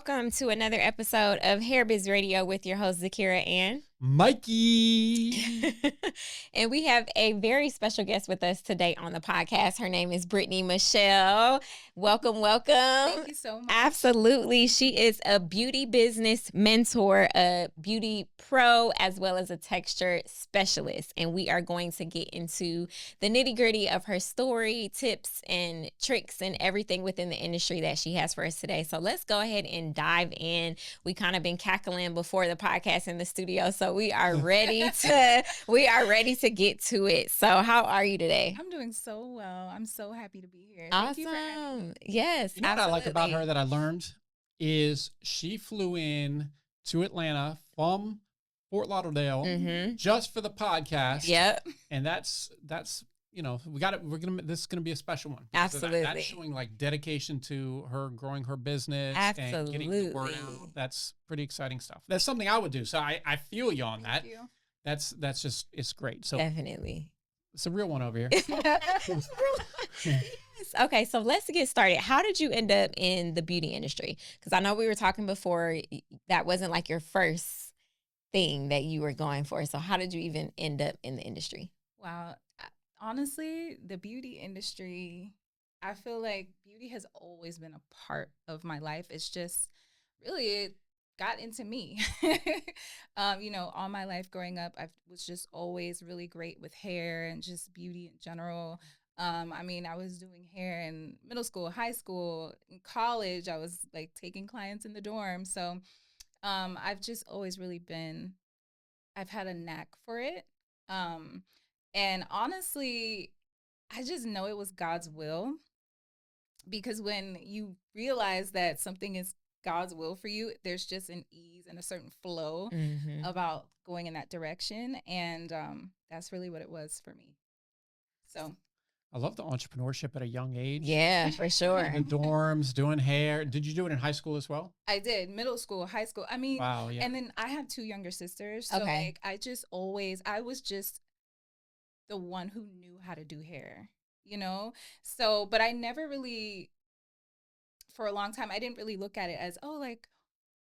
welcome to another episode of Hair Biz Radio with your host, Zakira and Mikey. And we have a very special guest with us today on the podcast. Her name is Britany Michelle. Welcome. Thank you so much. Absolutely. She is a beauty business mentor, a beauty pro, as well as a texture specialist. And we are going to get into the nitty-gritty of her story, tips, and tricks, and everything within the industry that she has for us today. So let's go ahead and dive in. We kind of been cackling before the podcast in the studio, so we are ready to get to it. So how are you today? I'm doing so well. I'm so happy to be here. Awesome. Thank you for having me. Yes. You know what I like about her that I learned is she flew in to Atlanta from Fort Lauderdale just for the podcast. Yep. And that's you know, this is gonna be a special one. Absolutely. That's showing like dedication to her growing her business and getting the word out. That's pretty exciting stuff. That's something I would do. So I feel you on that. Thank you. That's just, it's great. So Definitely. it's a real one over here. Yes. Okay, so let's get started. How did you end up in the beauty industry? Because I know we were talking before, that wasn't like your first thing that you were going for. So how did you even end up in the industry? Wow. Honestly, the beauty industry, I feel like beauty has always been a part of my life. It's just really, it got into me. All my life growing up, I was just always really great with hair and just beauty in general. I was doing hair in middle school, high school, in college. I was like taking clients in the dorm. So I've just always really I've had a knack for it. And honestly, I just know it was God's will, because when you realize that something is God's will for you, there's just an ease and a certain flow about going in that direction. And that's really what it was for me. So I love the entrepreneurship at a young age. Yeah, for sure. In dorms, doing hair. Did you do it in high school as well? I did. Middle school, high school. Wow, yeah. And then I have two younger sisters. So Okay. I was just the one who knew how to do hair, So, but I never really, for a long time, I didn't really look at it as, like,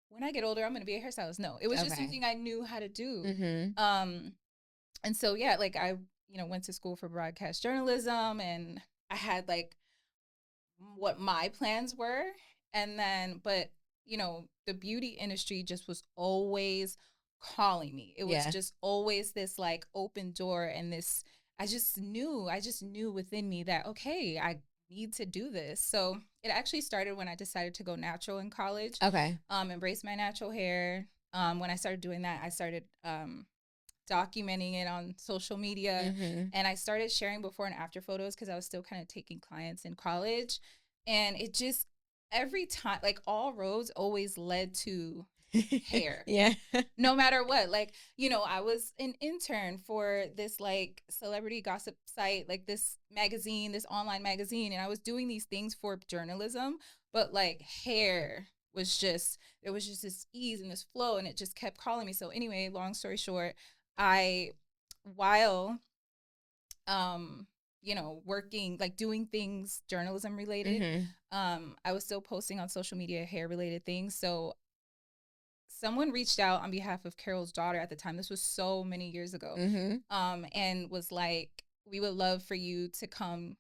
when I get older, I'm going to be a hairstylist. No, it was just something I knew how to do. And so, yeah, like I, went to school for broadcast journalism, and I had like what my plans were. And then, but, the beauty industry just was always calling me. It was just always this like open door, and this, I just knew within me that, okay, I need to do this. So it actually started when I decided to go natural in college. Okay. Embrace my natural hair. When I started doing that, I started documenting it on social media, and I started sharing before and after photos, because I was still kind of taking clients in college. And it just, every time, like all roads always led to hair. Yeah. No matter what. Like, I was an intern for this like celebrity gossip site, like this magazine, this online magazine. And I was doing these things for journalism, but like hair was just, there was just this ease and this flow, and it just kept calling me. So anyway, long story short, while working, like doing things journalism related, I was still posting on social media hair related things. So someone reached out on behalf of Carol's daughter at the time. This was so many years ago. And was like, we would love for you to come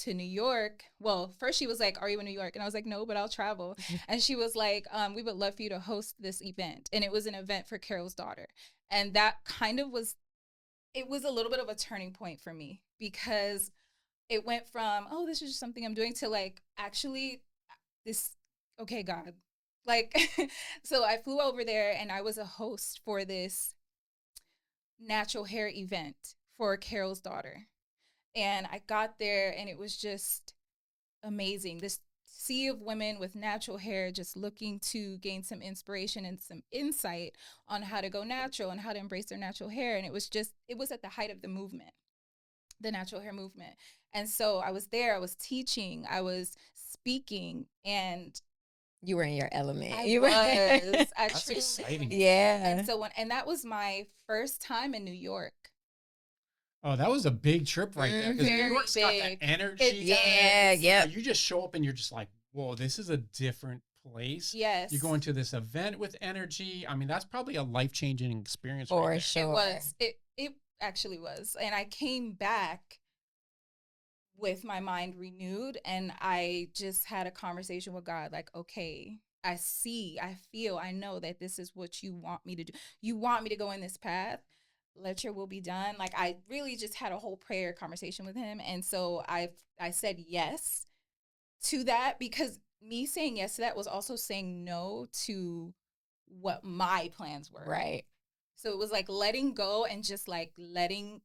to New York. Well, first she was like, are you in New York? And I was like, no, but I'll travel. And she was like, we would love for you to host this event. And it was an event for Carol's daughter. And that kind of it was a little bit of a turning point for me, because it went from, this is just something I'm doing, to like, actually this, okay, God. Like, so I flew over there, and I was a host for this natural hair event for Carol's daughter. And I got there, and it was just amazing. This sea of women with natural hair just looking to gain some inspiration and some insight on how to go natural and how to embrace their natural hair. And it was at the height of the movement, the natural hair movement. And so I was there, I was teaching, I was speaking, and You were in your element. That's exciting. Yeah. And that was my first time in New York. Oh, that was a big trip right there. Because New York's got that energy. Yeah. You just show up and you're just like, whoa, this is a different place. Yes. You go into this event with energy. I mean, that's probably a life-changing experience. For right sure. It was. It actually was. And I came back with my mind renewed, and I just had a conversation with God, like, okay, I see, I feel, I know that this is what you want me to do. You want me to go in this path. Let your will be done. Like, I really just had a whole prayer conversation with him. And so I said yes to that, because me saying yes to that was also saying no to what my plans were. Right. So it was like letting go and just like letting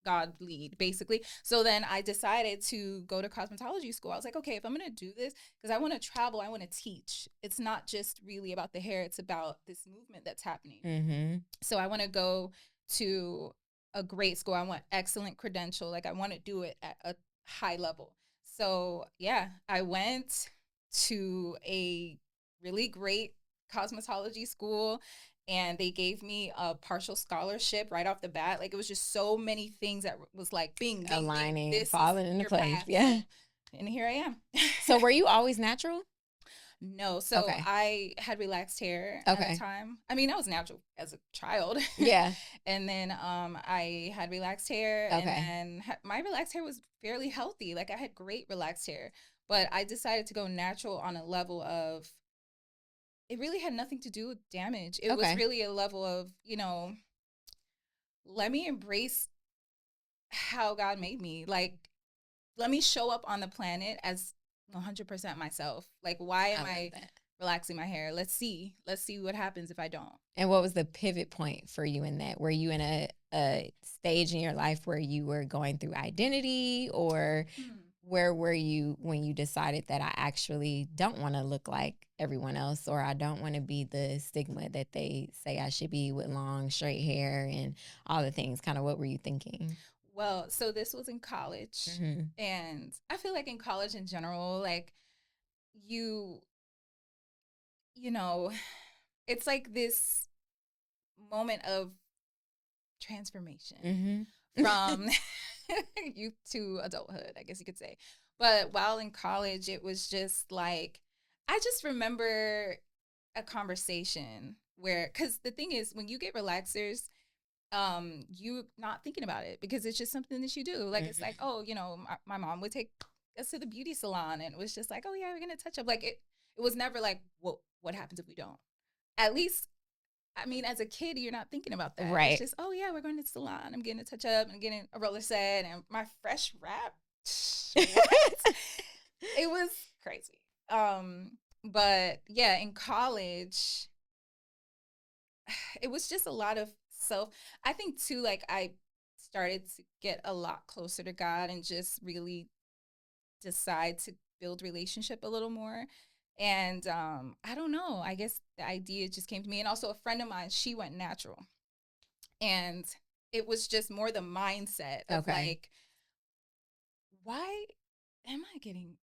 God lead, basically. So then I decided to go to cosmetology school. I was like, okay, if I'm going to do this, because I want to travel, I want to teach. It's not just really about the hair. It's about this movement that's happening. Mm-hmm. So I want to go to a great school. I want excellent credential. Like, I want to do it at a high level. So yeah, I went to a really great cosmetology school, and they gave me a partial scholarship right off the bat. Like, it was just so many things that was like being aligning, falling into place. path. Yeah. And here I am. So were you always natural? No. So Okay. I had relaxed hair at the time. I mean, I was natural as a child. Yeah. And then I had relaxed hair. Okay. And then my relaxed hair was fairly healthy. Like, I had great relaxed hair. But I decided to go natural on a level of, it really had nothing to do with damage. It was really a level of, let me embrace how God made me. Like, let me show up on the planet as 100% myself. Like, why am I relaxing my hair? Let's see what happens if I don't. And what was the pivot point for you in that? Were you in a stage in your life where you were going through identity, or where were you when you decided that I actually don't want to look like everyone else, or I don't want to be the stigma that they say I should be with long, straight hair and all the things? Kind of what were you thinking? Well, so this was in college. Mm-hmm. And I feel like in college in general, like, it's like this moment of transformation from youth to adulthood, I guess you could say. But while in college, it was just like, I just remember a conversation where, because the thing is, when you get relaxers, you're not thinking about it because it's just something that you do. Like, it's like, oh, my mom would take us to the beauty salon, and it was just like, oh yeah, we're gonna touch up. Like, it was never like, what happens if we don't? At least, I mean, as a kid, you're not thinking about that. Right. It's just, oh yeah, we're going to the salon. I'm getting a touch up. I'm getting a roller set and my fresh wrap. It was crazy. But yeah, in college, it was just a lot of I think too, like, I started to get a lot closer to God and just really decide to build relationship a little more. And I don't know, I guess the idea just came to me. And also a friend of mine, she went natural. And it was just more the mindset of like, why am I going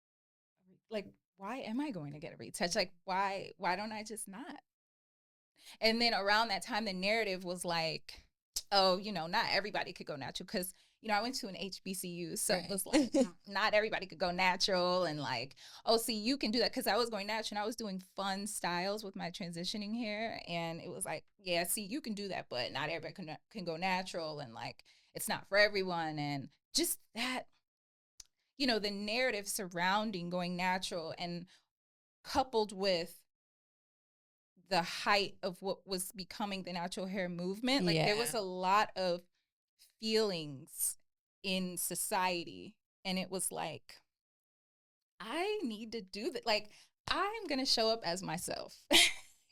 to get a retouch? Like, why don't I just not? And then around that time, the narrative was like, oh, not everybody could go natural, because, I went to an HBCU. So it was like, not everybody could go natural. And like, oh, see, you can do that. Because I was going natural and I was doing fun styles with my transitioning hair. And it was like, yeah, see, you can do that, but not everybody can go natural. And like, it's not for everyone. And just that, the narrative surrounding going natural, and coupled with the height of what was becoming the natural hair movement. Like, there was a lot of feelings in society, and it was like, I need to do that. Like, I'm going to show up as myself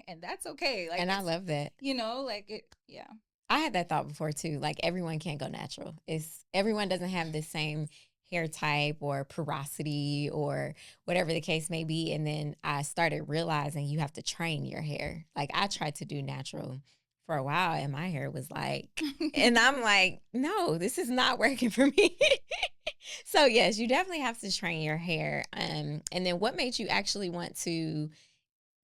and that's okay. Like, and I love that, like it. Yeah. I had that thought before too. Like, everyone can't go natural. Everyone doesn't have the same hair type or porosity or whatever the case may be. And then I started realizing you have to train your hair. Like, I tried to do natural for a while and my hair was like, and I'm like, no, this is not working for me. So yes, you definitely have to train your hair. And then what made you actually want to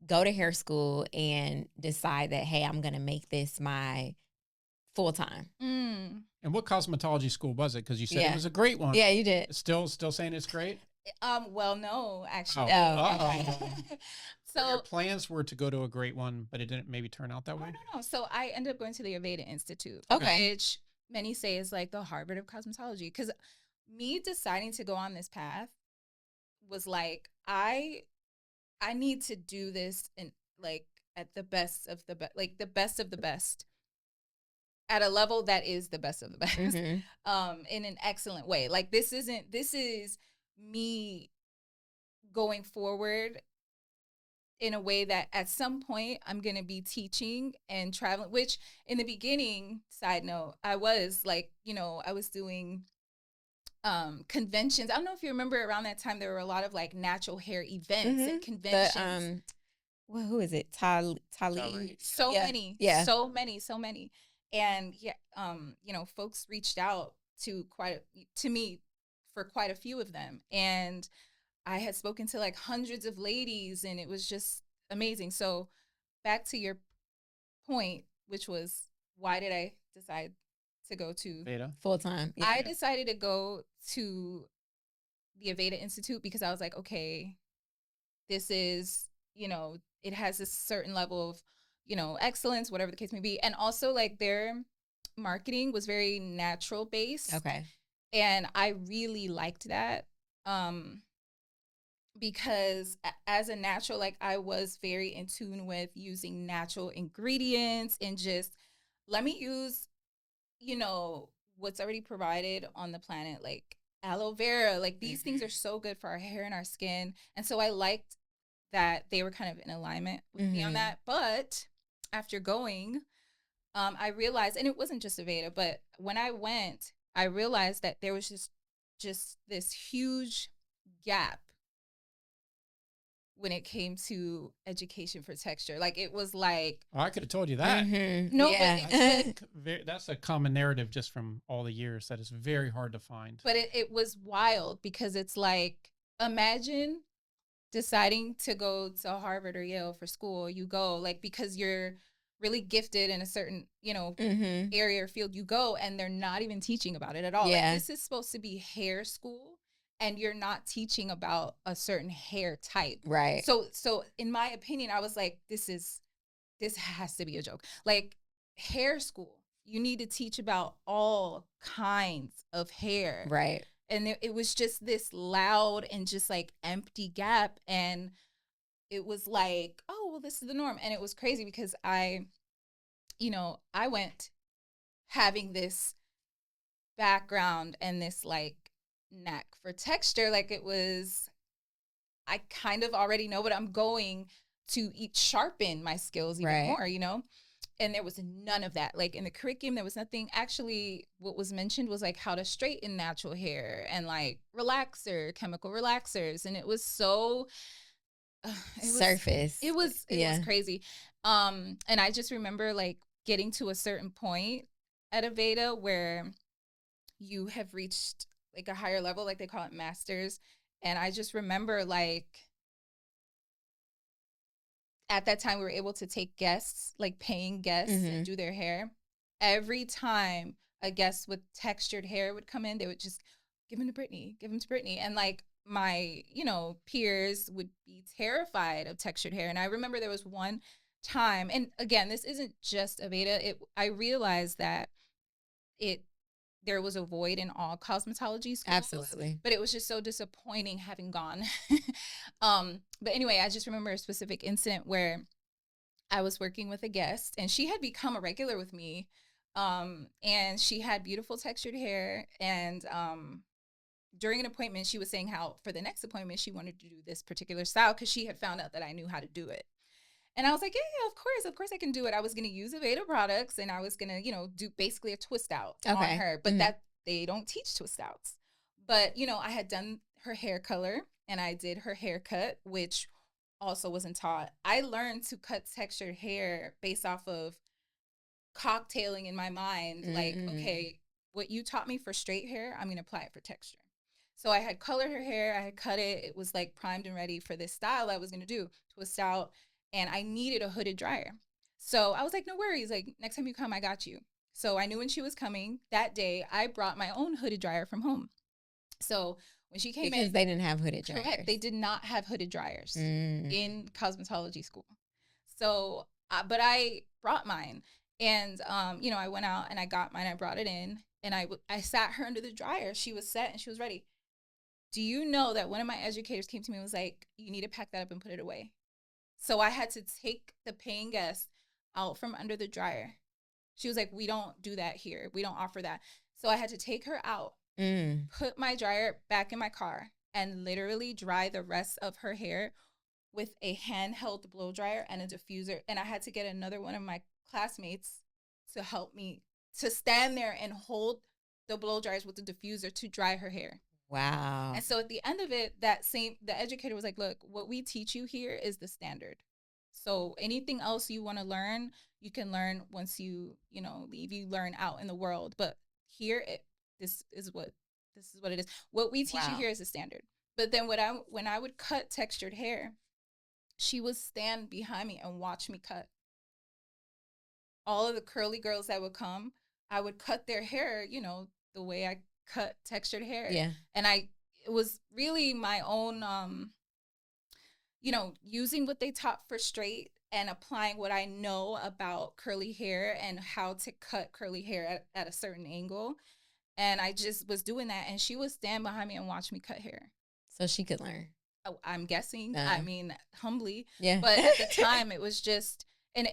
go to hair school and decide that, hey, I'm going to make this my full time? And what cosmetology school was it? Because you said it was a great one. Yeah, you did. Still saying it's great? Well, no, actually. Oh, okay. So your plans were to go to a great one, but it didn't maybe turn out that way? No. So I ended up going to the Aveda Institute, Okay. which many say is like the Harvard of cosmetology. Because me deciding to go on this path was like, I need to do this in like at the best of the best, like the best of the best, at a level that is the best of the best, in an excellent way. Like this is me going forward in a way that at some point I'm going to be teaching and traveling, which in the beginning, side note, I was like, I was doing conventions. I don't know if you remember around that time, there were a lot of like natural hair events and conventions. Well, who is it? Tali. So many. Yeah. So many. And folks reached out to me for quite a few of them. And I had spoken to like hundreds of ladies, and it was just amazing. So back to your point, which was, why did I decide to go to Aveda full time? Yeah. I decided to go to the Aveda Institute because I was like, okay, this is, it has a certain level of, excellence, whatever the case may be. And also like their marketing was very natural based. Okay. And I really liked that. Because as a natural, like I was very in tune with using natural ingredients and just let me use, what's already provided on the planet, like aloe vera, like these things are so good for our hair and our skin. And so I liked that they were kind of in alignment with me on that. But after going, I realized, and it wasn't just Aveda, but when I went, I realized that there was just this huge gap when it came to education for texture. Like it was like, I could have told you that. No, yeah. but that's a common narrative just from all the years that is very hard to find. But it was wild because it's like, imagine deciding to go to Harvard or Yale for school. You go like because you're really gifted in a certain, area or field, you go, and they're not even teaching about it at all. Yeah. Like, this is supposed to be hair school, and you're not teaching about a certain hair type. Right. So in my opinion, I was like, this has to be a joke. Like hair school, you need to teach about all kinds of hair. Right. And it was just this loud and just like empty gap. And it was like, oh, well, this is the norm. And it was crazy because I went having this background and this like knack for texture. Like it was, I kind of already know, but I'm going to sharpen my skills even more, And there was none of that. Like in the curriculum, there was nothing. Actually, what was mentioned was like how to straighten natural hair and like chemical relaxers. And it was so surface. It was crazy. And I just remember like getting to a certain point at Aveda where you have reached like a higher level, like they call it masters. And I just remember like at that time we were able to take guests, like paying guests and do their hair. Every time a guest with textured hair would come in, they would just give him to Britany. And like my, peers would be terrified of textured hair. And I remember there was one time, and again, this isn't just Aveda. I realized that there was a void in all cosmetology schools. Absolutely. But it was just so disappointing having gone. But anyway, I just remember a specific incident where I was working with a guest and she had become a regular with me. And she had beautiful textured hair. And during an appointment, she was saying how for the next appointment, she wanted to do this particular style because she had found out that I knew how to do it. And I was like, yeah, of course I can do it. I was going to use Aveda products and I was going to, do basically a twist out on her, but that they don't teach twist outs. But, I had done her hair color and I did her haircut, which also wasn't taught. I learned to cut textured hair based off of cocktailing in my mind. Like, okay, what you taught me for straight hair, I'm going to apply it for texture. So I had colored her hair. I had cut it. It was like primed and ready for this style I was going to do, twist out. And I needed a hooded dryer. So I was like, no worries. Like, next time you come, I got you. So I knew when she was coming that day, I brought my own hooded dryer from home. So when she came because in, they didn't have hooded dryers. correct, they did not have hooded dryers in cosmetology school. So, but I brought mine, and you know, I went out and I got mine. I brought it in, and I sat her under the dryer. She was set and she was ready. Do you know that one of my educators came to me and was like, "You need to pack that up and put it away." So I had to take the paying guest out from under the dryer. She was like, "We don't do that here. We don't offer that." So I had to take her out, put my dryer back in my car, and literally dry the rest of her hair with a handheld blow dryer and a diffuser. And I had to get another one of my classmates to help me to stand there and hold the blow dryers with the diffuser to dry her hair. Wow. And so at the end of it, the educator was like, "Look, what we teach you here is the standard. So anything else you want to learn, you can learn once you leave. You learn out in the world. But here, this is what it is. What we teach you here is the standard." But then when I would cut textured hair, she would stand behind me and watch me cut. All of the curly girls that would come, I would cut their hair, the way I cut textured hair. Yeah. And it was really my own, using what they taught for straight and applying what I know about curly hair and how to cut curly hair at a certain angle. And I just was doing that. And she would stand behind me and watch me cut hair. So she could learn. I'm guessing. I mean, humbly. Yeah. But at the time, it was just, and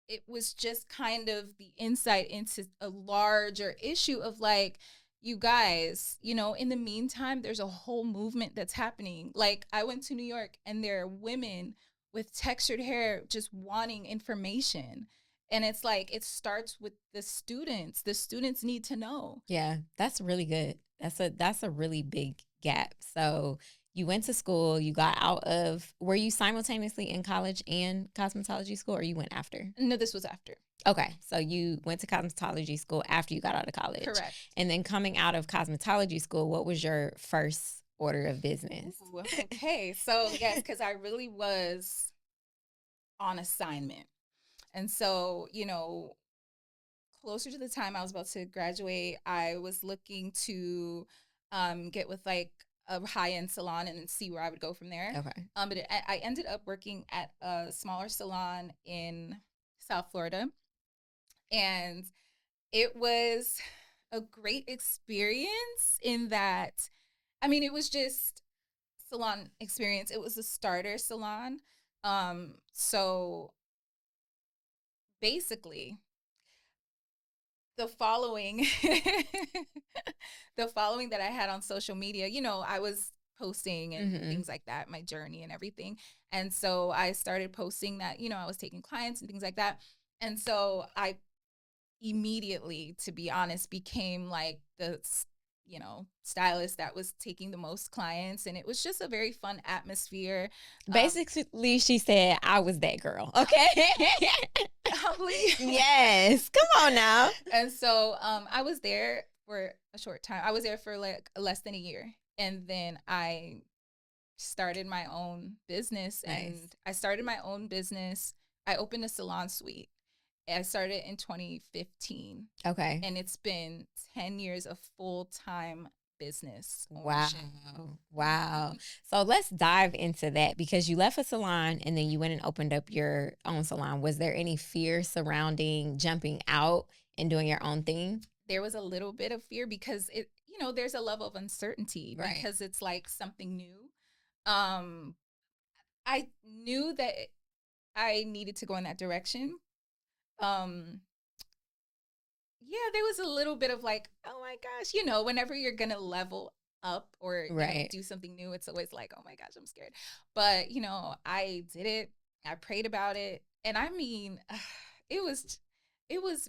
it was just kind of the insight into a larger issue of like, you guys, in the meantime, there's a whole movement that's happening. Like, I went to New York and there are women with textured hair just wanting information. And it's like, it starts with the students. The students need to know. Yeah, that's really good. That's a really big gap. So you went to school, you got out of, were you simultaneously in college and cosmetology school, or you went after? No, this was after. Okay, so you went to cosmetology school after you got out of college. Correct. And then coming out of cosmetology school, what was your first order of business? Ooh, okay, so yes, because I really was on assignment. And so, closer to the time I was about to graduate, I was looking to get with like a high-end salon and see where I would go from there. Okay. But I ended up working at a smaller salon in South Florida. And it was a great experience in that, I mean, it was just salon experience. It was a starter salon. So basically, the following that I had on social media, I was posting and things like that, my journey and everything. And so I started posting that, I was taking clients and things like that. And so I immediately, to be honest, became like the stylist that was taking the most clients, and it was just a very fun atmosphere. Basically, she said, I was that girl. Okay. Humbly. Yes. Come on now. And so I was there for a short time. I was there for like less than a year. And then I started my own business. Nice. And I started my own business. I opened a salon suite. I started in 2015. Okay. And it's been 10 years of full-time business. Wow. So let's dive into that, because you left a salon and then you went and opened up your own salon. Was there any fear surrounding jumping out and doing your own thing? There was a little bit of fear because there's a level of uncertainty, right? Because it's like something new. I knew that I needed to go in that direction. Yeah, there was a little bit of like, oh my gosh, whenever you're going to level up or do something new, it's always like, oh my gosh, I'm scared. But, I did it. I prayed about it. And I mean, it was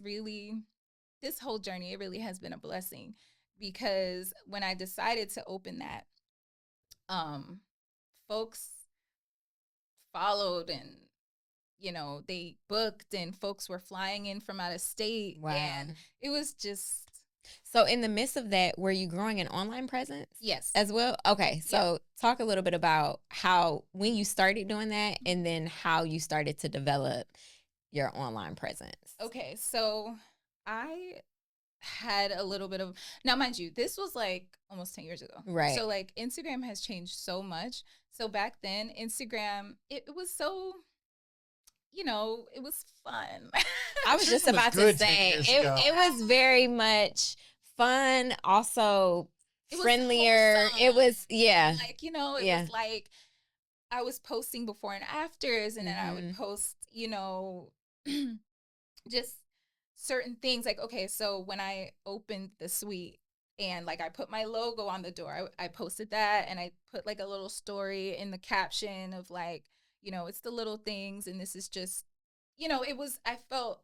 really, this whole journey, it really has been a blessing, because when I decided to open that, folks followed and they booked, and folks were flying in from out of state. Wow. And it was just. So in the midst of that, were you growing an online presence? Yes. As well? Okay. So talk a little bit about when you started doing that, and then how you started to develop your online presence. Okay. So I had a little bit of, now mind you, this was like almost 10 years ago. Right. So like Instagram has changed so much. So back then, Instagram, it was so, it was fun. I was just about to say it was very much fun, also friendlier. It was, yeah. Like, it was like I was posting before and afters, and then I would post, just certain things. Like, okay, so when I opened the suite and like I put my logo on the door, I posted that, and I put like a little story in the caption of like, it's the little things, and this is just, it was, I felt,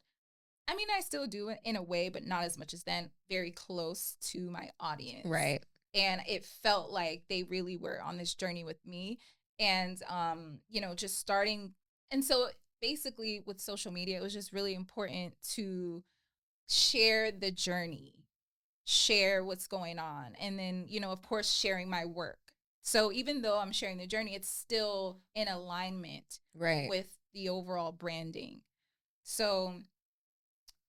I mean, I still do it in a way, but not as much as then, very close to my audience. Right. And it felt like they really were on this journey with me. And, just starting. And so basically with social media, it was just really important to share the journey, share what's going on. And then, of course, sharing my work. So even though I'm sharing the journey, it's still in alignment with the overall branding. So,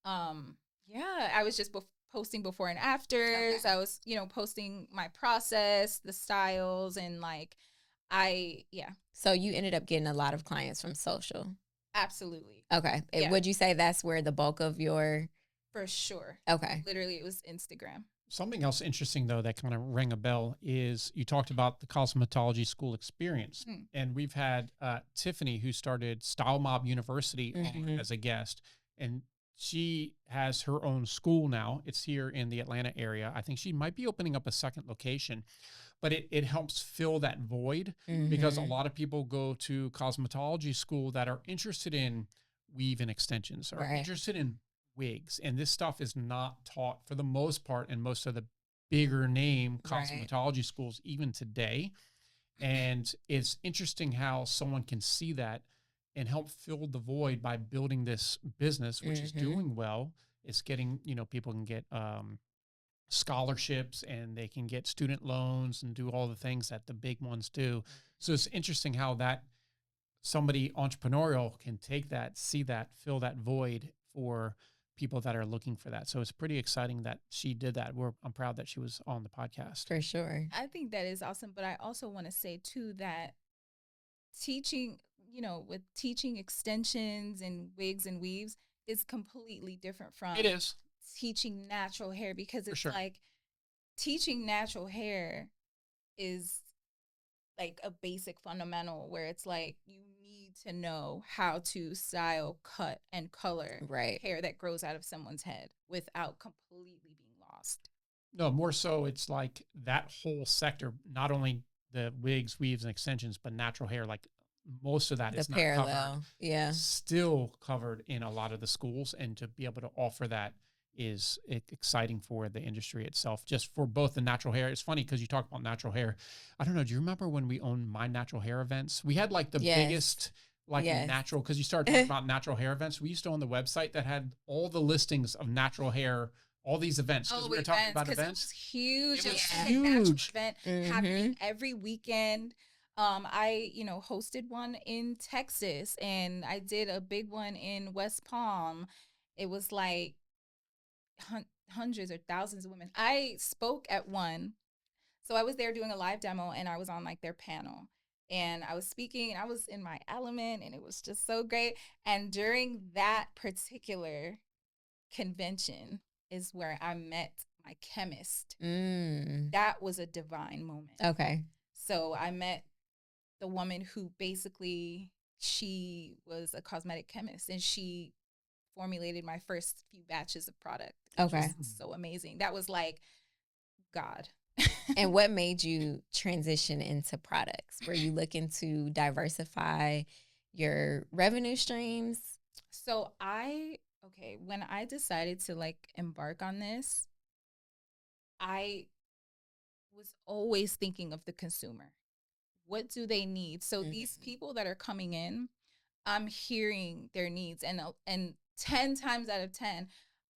I was just posting before and afters. Okay. I was, posting my process, the styles, and like, So you ended up getting a lot of clients from social? Absolutely. Okay. Yeah. Would you say that's where the bulk of your... For sure. Okay. Literally, it was Instagram. Something else interesting, though, that kind of rang a bell is you talked about the cosmetology school experience. And we've had Tiffany, who started Style Mob University as a guest. And she has her own school now. It's here in the Atlanta area. I think she might be opening up a second location. But it helps fill that void because a lot of people go to cosmetology school that are interested in weave and extensions, or interested in wigs. And this stuff is not taught for the most part in most of the bigger name cosmetology schools, even today. And it's interesting how someone can see that and help fill the void by building this business, which is doing well. It's getting, people can get scholarships, and they can get student loans and do all the things that the big ones do. So it's interesting how that somebody entrepreneurial can take that, see that, fill that void for people that are looking for that. So it's pretty exciting that she did that. I'm proud that she was on the podcast. For sure. I think that is awesome. But I also want to say too that teaching, with teaching extensions and wigs and weaves is completely different from it is teaching natural hair, because it's like teaching natural hair is like a basic fundamental where it's like you need to know how to style, cut, and color hair that grows out of someone's head without completely being lost. No, more so it's like that whole sector, not only the wigs, weaves, and extensions, but natural hair, like most of that is not covered. Yeah. Still covered in a lot of the schools, and to be able to offer that is exciting for the industry itself, just for both the natural hair. It's funny because you talk about natural hair. I don't know. Do you remember when we owned My Natural Hair events? We had like the biggest natural, because you started talking about natural hair events. We used to own the website that had all the listings of natural hair, all these events. Oh, we were talking about events. It was huge. It was huge. Event happening every weekend. I, hosted one in Texas, and I did a big one in West Palm. It was like hundreds or thousands of women. I spoke at one. So I was there doing a live demo, and I was on like their panel, and I was speaking, and I was in my element, and it was just so great. And during that particular convention is where I met my chemist. That was a divine moment. Okay. So I met the woman who basically, she was a cosmetic chemist, and she formulated my first few batches of product. Okay. So amazing. That was like God. And what made you transition into products? Were you looking to diversify your revenue streams? So when I decided to like embark on this, I was always thinking of the consumer. What do they need? So these people that are coming in, I'm hearing their needs, and 10 times out of 10,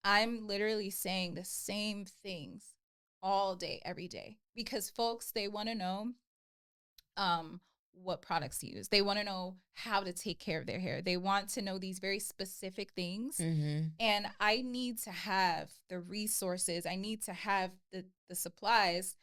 I'm literally saying the same things all day, every day, because folks, they want to know what products to use. They want to know how to take care of their hair. They want to know these very specific things. And I need to have the resources. I need to have the supplies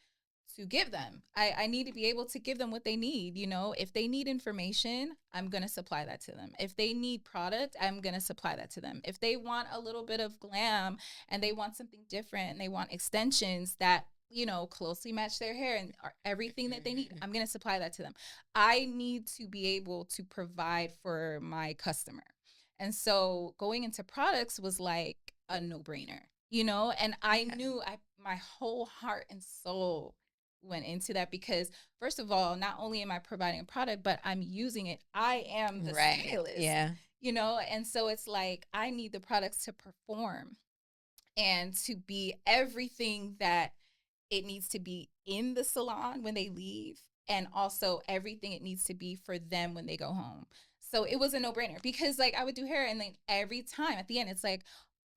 to give them. I need to be able to give them what they need. You know, if they need information, I'm going to supply that to them. If they need product, I'm going to supply that to them. If they want a little bit of glam and they want something different and they want extensions that, you know, closely match their hair and everything that they need, I'm going to supply that to them. I need to be able to provide for my customer. And so going into products was like a no-brainer, you know, and I knew my whole heart and soul went into that because first of all, not only am I providing a product, but I'm using it. I am the stylist, you know? And so it's like, I need the products to perform and to be everything that it needs to be in the salon when they leave, and also everything it needs to be for them when they go home. So it was a no-brainer because like I would do hair and then every time at the end, it's like,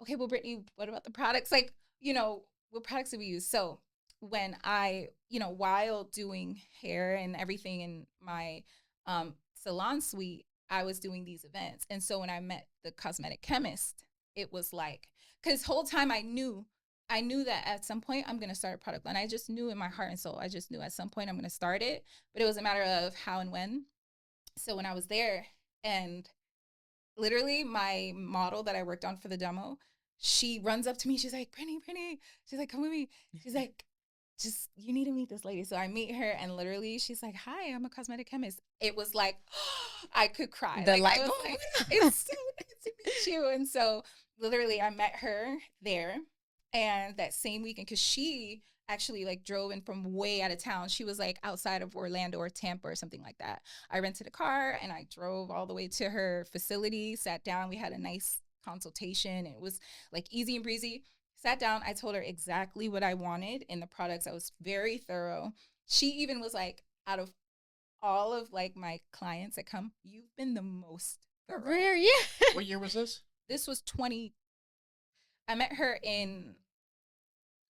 okay, well, Britany, what about the products? Like, you know, what products do we use? So when I, you know, while doing hair and everything in my salon suite, I was doing these events. And so when I met the cosmetic chemist, it was like, because whole time I knew that at some point I'm going to start a product line. I just knew in my heart and soul, I just knew at some point I'm going to start it, but it was a matter of how and when. So when I was there and literally my model that I worked on for the demo, she runs up to me. She's like, Britany. She's like, come with me. She's like, you need to meet this lady. So I meet her and literally she's like, hi, I'm a cosmetic chemist. It was like, I could cry. The like, I was like, it's so nice to meet you. And so literally I met her there. And that same weekend, because she actually like drove in from way out of town. She was like outside of Orlando or Tampa or something like that. I rented a car and I drove all the way to her facility, sat down. We had a nice consultation. It was like easy and breezy. Sat down. I told her exactly what I wanted in the products. I was very thorough. She even was like, out of all of like my clients that come, you've been the most thorough. Rare, yeah. What year was this? This was I met her in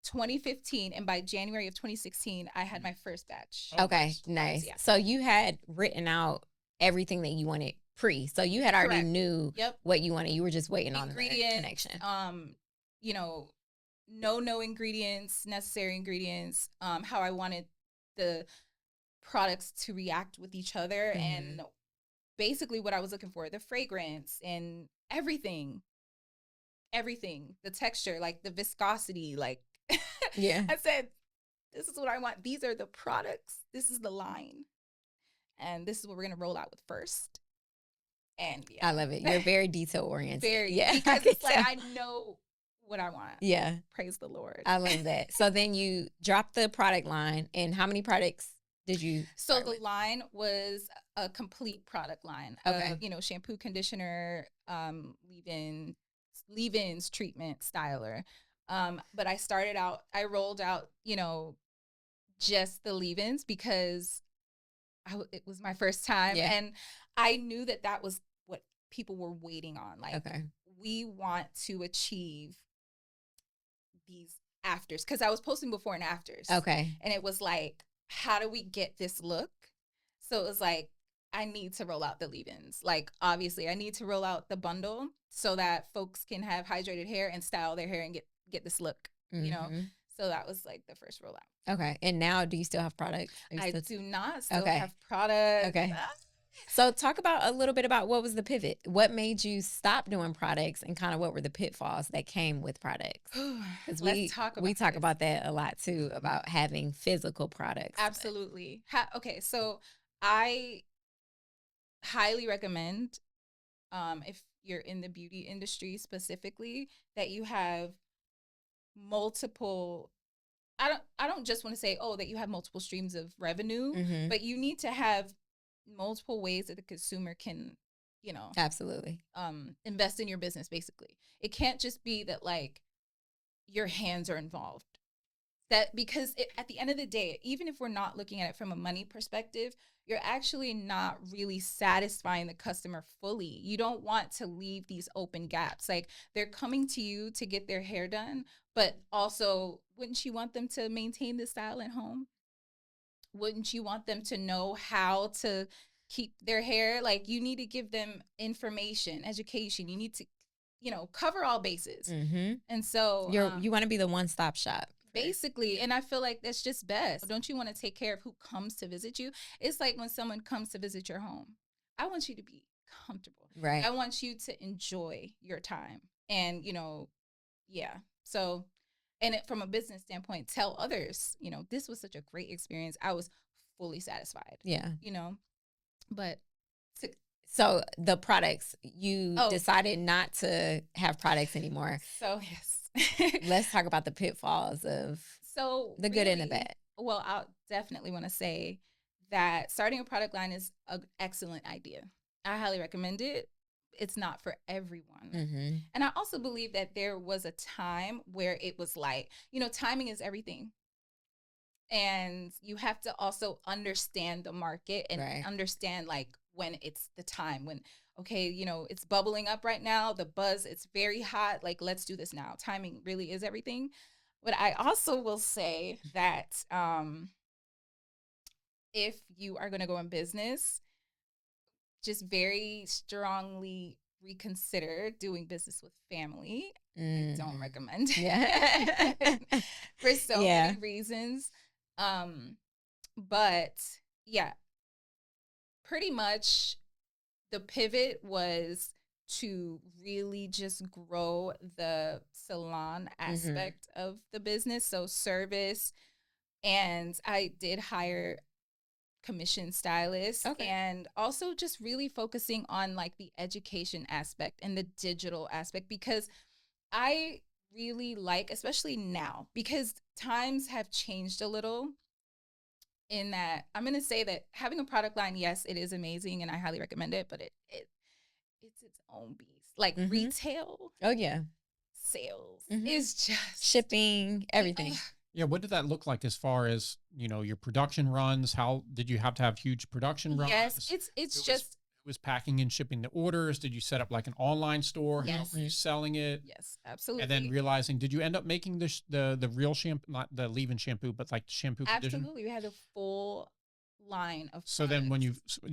2015, and by January of 2016, I had my first batch. Okay, nice. Yeah. So you had written out everything that you wanted so you had already knew what you wanted. You were just waiting on the connection. You know, no ingredients, necessary ingredients, how I wanted the products to react with each other, and basically what I was looking for, the fragrance and everything, the texture, like the viscosity, like I said, this is what I want. These are the products. This is the line. And this is what we're going to roll out with first. And I love it. You're very detail oriented. Because it's like, I know what I want. Yeah. Praise the Lord. I love that. So then you dropped the product line, and how many products did you So the line was a complete product line. Okay. You know, shampoo, conditioner, leave-ins, treatment, styler. But I rolled out, you know, just the leave-ins because it was my first time. And I knew that was what people were waiting on. Like, we want to achieve these afters, because I was posting before and afters. Okay. And it was like, how do we get this look? So it was like, I need to roll out the leave-ins. Like, obviously, I need to roll out the bundle so that folks can have hydrated hair and style their hair and get this look, you know? So that was like the first rollout. Okay. And now, do you still have product? I do not still have product. Okay. So talk a little bit about what was the pivot? What made you stop doing products, and kind of what were the pitfalls that came with products? Because we talk about that a lot too, about having physical products. Absolutely. Okay. So I highly recommend, if you're in the beauty industry specifically, that you have multiple. I don't just want to say, that you have multiple streams of revenue, but you need to have multiple ways that the consumer can, you know, absolutely invest in your business. Basically, it can't just be that like your hands are involved. That because at the end of the day, even if we're not looking at it from a money perspective, you're actually not really satisfying the customer fully. You don't want to leave these open gaps. Like, they're coming to you to get their hair done, but also, wouldn't you want them to maintain the style at home? wouldn't you want them to know how to keep their hair? Like, you need to give them information, education. You need to, cover all bases. And so you want to be the one-stop shop. Basically. And I feel like that's just best. Don't you want to take care of who comes to visit you? It's like when someone comes to visit your home, I want you to be comfortable. Right. I want you to enjoy your time. And, yeah. So, and from a business standpoint, tell others, this was such a great experience. I was fully satisfied. Yeah. But so the products, you decided not to have products anymore. So yes. Let's talk about the pitfalls of the good and the bad. Well, I'll definitely want to say that starting a product line is an excellent idea. I highly recommend it. It's not for everyone. And I also believe that there was a time where it was like, timing is everything. And you have to also understand the market and understand like when it's the time when, okay, it's bubbling up right now, the buzz, it's very hot. Like, let's do this now. Timing really is everything. But I also will say that if you are going to go in business, just very strongly reconsider doing business with family. I don't recommend it for so many reasons. But yeah, pretty much the pivot was to really just grow the salon aspect of the business. So service, and I did hire commission stylists and also just really focusing on like the education aspect and the digital aspect, because I really like, especially now, because times have changed a little, in that I'm going to say that having a product line, yes, it is amazing and I highly recommend it, but it's its own beast. Like retail. Oh yeah. Sales is just shipping, everything. Yeah, what did that look like as far as, your production runs? How did you have to have huge production runs? Yes, it's was packing and shipping the orders? Did you set up like an online store? Yes. How were you selling it? Yes, absolutely. And then realizing, did you end up making the real shampoo, not the leave-in shampoo, but like the shampoo conditioner? Absolutely. We had a full line of So products. then when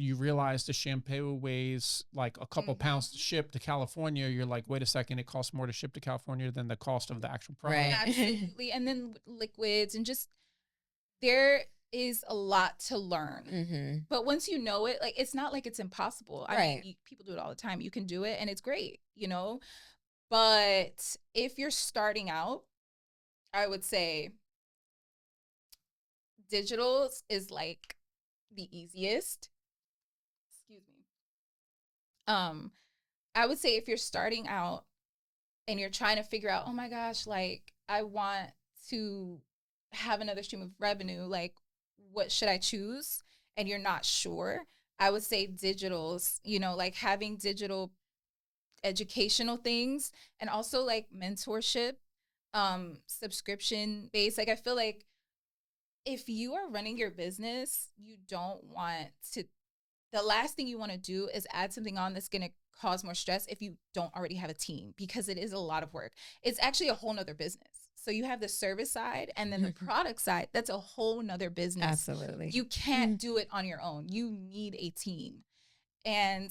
you realize the shampoo weighs like a couple pounds to ship to California, you're like, wait a second, it costs more to ship to California than the cost of the actual product. Right. Absolutely. And then liquids, and just there is a lot to learn. But once you know it, like, it's not like it's impossible. I mean, people do it all the time. You can do it and it's great, But if you're starting out, I would say digital is like the easiest. Excuse me. I would say if you're starting out and you're trying to figure out, oh my gosh, like I want to have another stream of revenue, like what should I choose? And you're not sure, I would say digitals, like having digital educational things, and also like mentorship, subscription based. Like I feel like if you are running your business, you don't want to, the last thing you want to do is add something on that's going to cause more stress if you don't already have a team, because it is a lot of work. It's actually a whole nother business. So you have the service side and then the product side. That's a whole nother business. Absolutely. You can't do it on your own. You need a team. And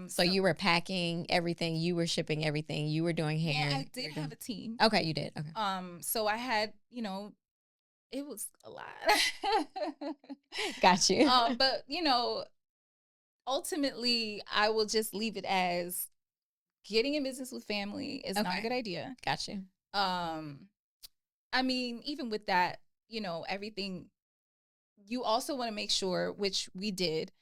so you were packing everything, you were shipping everything, you were doing hair. Yeah, I did have a team. Okay, you did. Okay. So I had, it was a lot. Got you. But ultimately, I will just leave it as getting in business with family is not a good idea. Got you. I mean, even with that, everything, you also want to make sure, which we did,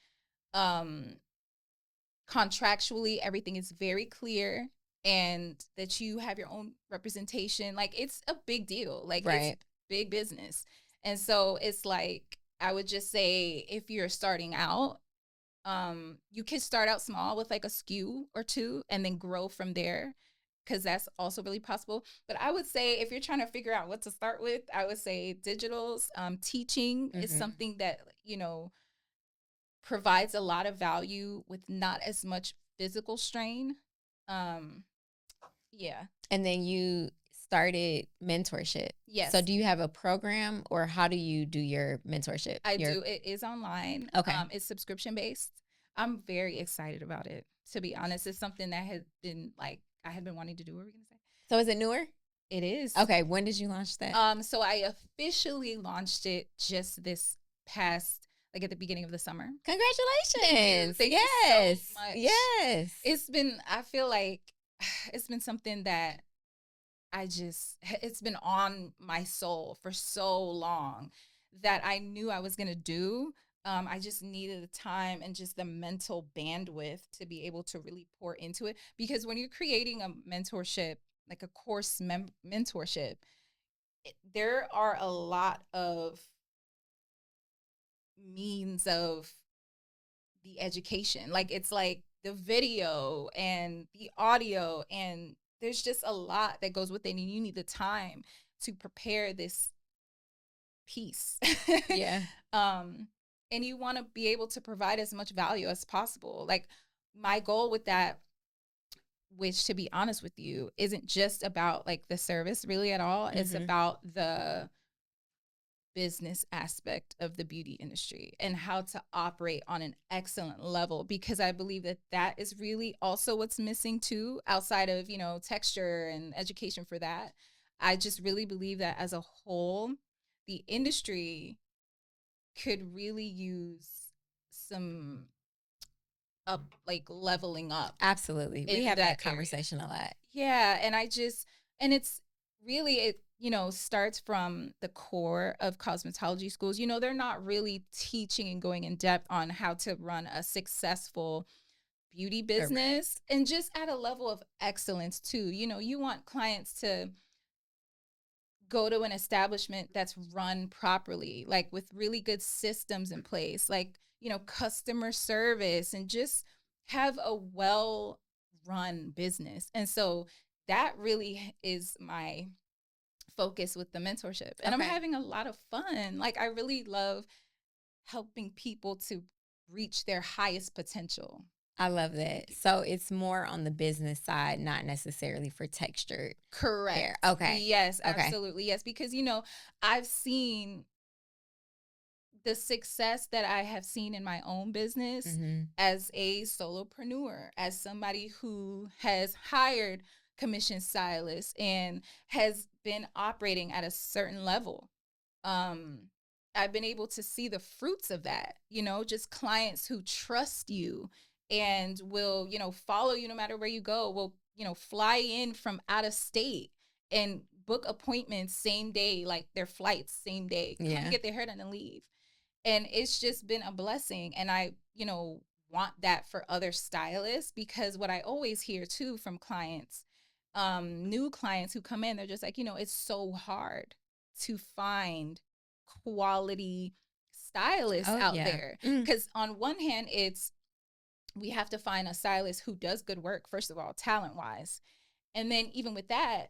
contractually, everything is very clear, and that you have your own representation. Like, it's a big deal. Like, it's big business. And so it's like, I would just say, if you're starting out, you can start out small with like a SKU or two and then grow from there, because that's also really possible. But I would say if you're trying to figure out what to start with, I would say digitals, teaching is something that, provides a lot of value with not as much physical strain. Yeah. And then you started Mentorship. Yes. So do you have a program, or how do you do your mentorship? I do. It is online. Okay. It's subscription based. I'm very excited about it. To be honest, it's something that has been like I had been wanting to do. What were we gonna say? So is it newer? It is. Okay. When did you launch that? So I officially launched it just this past, like at the beginning of the summer. Congratulations. Thank you so much. Yes. I feel like it's been something that it's been on my soul for so long that I knew I was going to do. I just needed the time and just the mental bandwidth to be able to really pour into it. Because when you're creating a mentorship, like a course mentorship, there are a lot of means of the education. Like it's like the video and the audio, and there's just a lot that goes with it, and you need the time to prepare this piece. Yeah. And you want to be able to provide as much value as possible. Like my goal with that, which to be honest with you, isn't just about like the service really at all. It's about the business aspect of the beauty industry and how to operate on an excellent level, because I believe that that is really also what's missing too, outside of, texture and education for that. I just really believe that as a whole, the industry could really use some leveling up. Absolutely. We have that conversation a lot. Yeah. And it's really, it starts from the core of cosmetology schools. They're not really teaching and going in depth on how to run a successful beauty business. Correct. And just at a level of excellence too. You want clients to go to an establishment that's run properly, like with really good systems in place, like, customer service, and just have a well-run business. And so that really is my focus with the mentorship. And I'm having a lot of fun. Like I really love helping people to reach their highest potential. I love that. So it's more on the business side, not necessarily for textured. Correct. Hair. Okay. Yes, absolutely. Yes. Because, I've seen the success that I have seen in my own business as a solopreneur, as somebody who has hired commission stylists and has been operating at a certain level. I've been able to see the fruits of that, just clients who trust you and will, follow you no matter where you go, will, fly in from out of state and book appointments same day, like their flights same day, come get their hair done and leave. And it's just been a blessing. And I, want that for other stylists, because what I always hear too from clients, new clients who come in, they're just like, it's so hard to find quality stylists out there. Because on one hand, we have to find a stylist who does good work, first of all, talent-wise. And then even with that,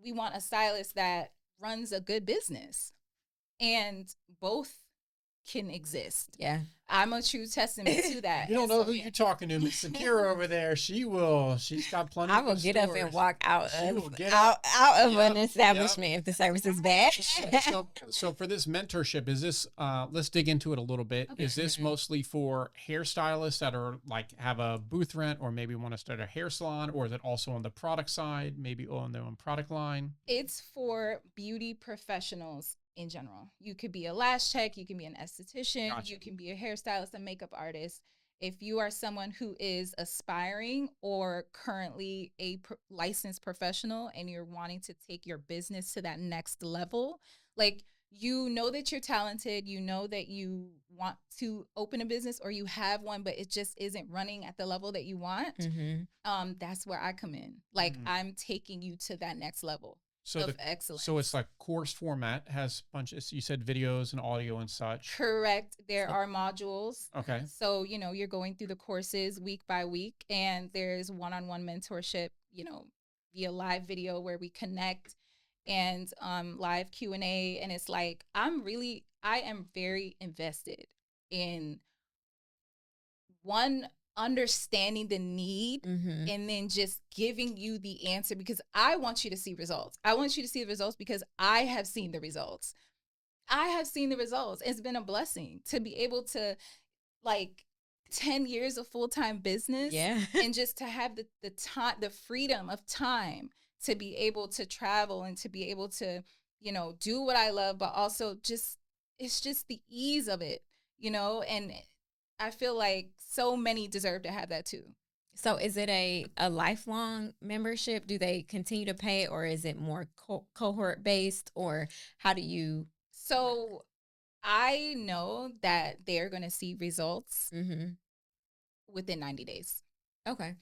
we want a stylist that runs a good business. And both can exist. Yeah. I'm a true testament to that. You don't know who you're talking to, Miss Sakira over there. She's got plenty of I will get stores. up and walk out of an establishment if the service is bad. So for this mentorship, is this, let's dig into it a little bit. Okay. Is this mostly for hairstylists that are like have a booth rent or maybe want to start a hair salon, or is it also on the product side, maybe on their own product line? It's for beauty professionals in general. You could be a lash tech, you can be an esthetician, you can be a hairstylist, a makeup artist. If you are someone who is aspiring or currently a licensed professional and you're wanting to take your business to that next level, like that you're talented, that you want to open a business or you have one, but it just isn't running at the level that you want, that's where I come in. Like I'm taking you to that next level. Of excellence. So it's like course format, has bunches, you said videos and audio and such. Correct. There are modules. Okay. So, you're going through the courses week by week, and there's one-on-one mentorship, via live video where we connect, and live Q&A. And it's like, I am very invested in understanding the need and then just giving you the answer, because I want you to see results. I want you to see the results because I have seen the results. It's been a blessing to be able to, like, 10 years of full-time business and just to have the time, the freedom of time to be able to travel and to be able to, you know, do what I love, but also just, it's just the ease of it, you know, and I feel like so many deserve to have that too. So is it a lifelong membership? Do they continue to pay, or is it more cohort based, or how do you? So I know that they're going to see results within 90 days. Okay.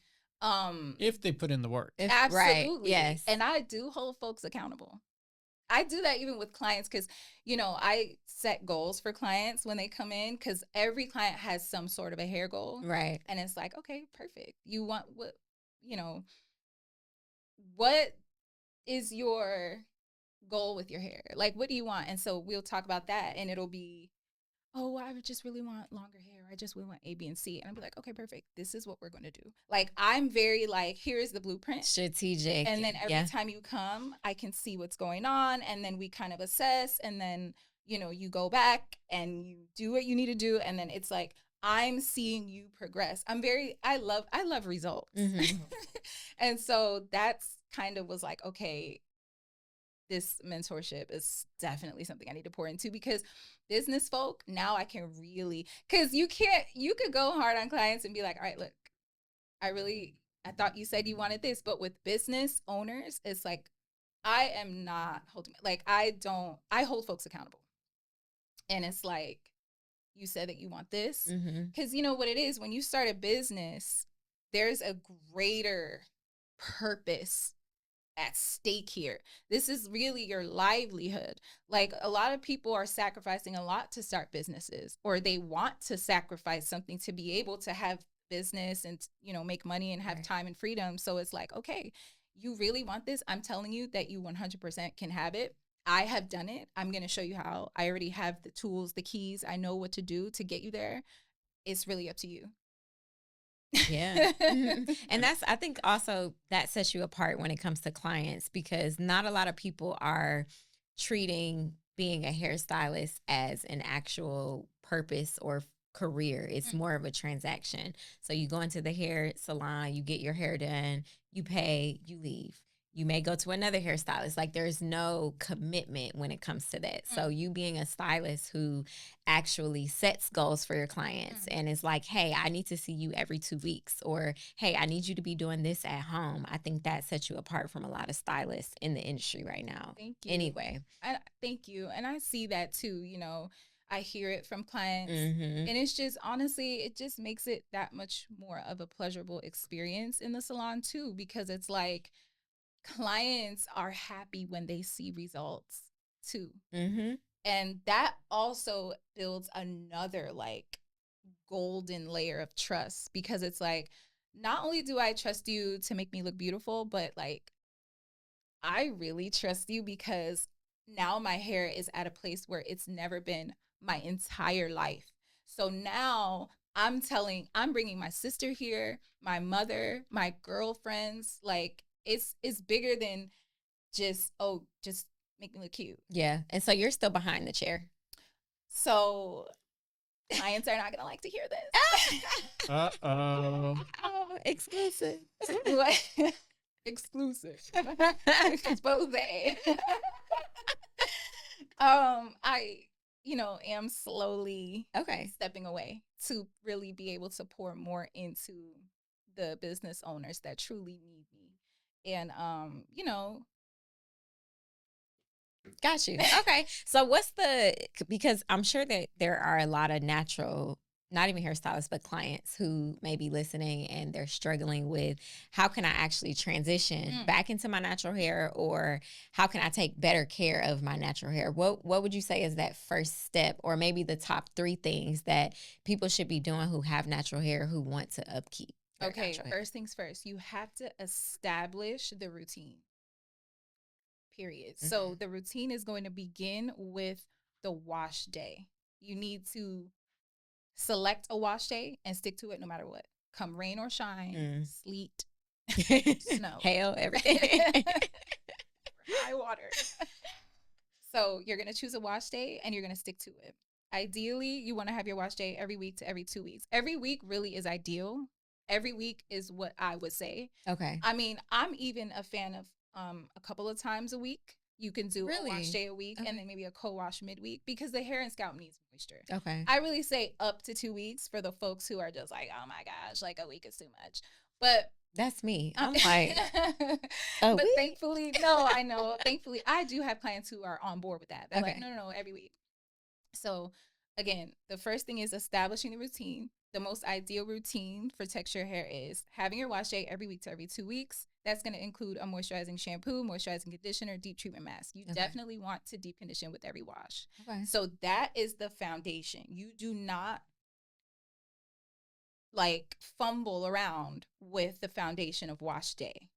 If they put in the work. Absolutely. Right. Yes. And I do hold folks accountable. I do that even with clients because, you know, I set goals for clients when they come in, because every client has some sort of a hair goal. Right. And it's like, okay, perfect. You want what, you know, what is your goal with your hair? Like, what do you want? And so we'll talk about that, and it'll be, oh, I just really want longer hair. I just really want A, B, and C. And I'll be like, okay, perfect. This is what we're going to do. Like, I'm very like, here's the blueprint. Strategic. And then every time you come, I can see what's going on. And then we kind of assess. And then, you know, you go back and you do what you need to do. And then it's like, I'm seeing you progress. I love results. And so that's kind of was like, okay, this mentorship is definitely something I need to pour into, because business folk, now I can really, because you could go hard on clients and be like, all right, look, I thought you said you wanted this, but with business owners, it's like, I am not holding, like, I hold folks accountable. And it's like, you said that you want this, because you know what it is, when you start a business, there's a greater purpose at stake here. This is really your livelihood. Like, a lot of people are sacrificing a lot to start businesses, or they want to sacrifice something to be able to have business and, you know, make money and have time and freedom. So it's like, okay, you really want this? I'm telling you that you 100% can have it. I have done it. I'm going to show you how. I already have the tools, the keys. I know what to do to get you there. It's really up to you. Yeah. And I think also that sets you apart when it comes to clients, because not a lot of people are treating being a hairstylist as an actual purpose or career. It's more of a transaction. So you go into the hair salon, you get your hair done, you pay, you leave. You may go to another hairstylist. Like, there's no commitment when it comes to that. So you being a stylist who actually sets goals for your clients and is like, hey, I need to see you every 2 weeks, or hey, I need you to be doing this at home. I think that sets you apart from a lot of stylists in the industry right now. Thank you. Anyway. Thank you. And I see that too, you know. I hear it from clients, and it's just, honestly, it just makes it that much more of a pleasurable experience in the salon too, because it's like, clients are happy when they see results too. And that also builds another like golden layer of trust, because it's like, not only do I trust you to make me look beautiful, but like, I really trust you because now my hair is at a place where it's never been my entire life. So now I'm bringing my sister here, my mother, my girlfriends. Like, it's bigger than just make me look cute. Yeah. And so you're still behind the chair. So clients are not gonna like to hear this. Uh-oh. Oh, exclusive. Exclusive. Expose. I, you know, am slowly stepping away to really be able to pour more into the business owners that truly need me. And you know, got you. Okay. So because I'm sure that there are a lot of natural, not even hairstylists, but clients who may be listening and they're struggling with, how can I actually transition back into my natural hair, or how can I take better care of my natural hair? What would you say is that first step, or maybe the top 3 things that people should be doing who have natural hair, who want to upkeep? Okay, first things first, you have to establish the routine. Period. So the routine is going to begin with the wash day. You need to select a wash day and stick to it no matter what. come rain or shine, sleet, snow, hail, everything. high water. So you're going to choose a wash day and you're going to stick to it. Ideally, you want to have your wash day every week to every 2 weeks. Every week really is ideal. Every week is what I would say. Okay. I mean, I'm even a fan of a couple of times a week. You can do a wash day a week and then maybe a co-wash midweek because the hair and scalp needs moisture. Okay. I really say up to 2 weeks for the folks who are just like, oh my gosh, like a week is too much. But that's me. I'm like, but thankfully, no, I know. Thankfully, I do have clients who are on board with that. They're like, no, every week. So again, the first thing is establishing the routine. The most ideal routine for texture hair is having your wash day every week to every 2 weeks. That's going to include a moisturizing shampoo, moisturizing conditioner, deep treatment mask. You definitely want to deep condition with every wash. Okay. So that is the foundation. You do not like fumble around with the foundation of wash day.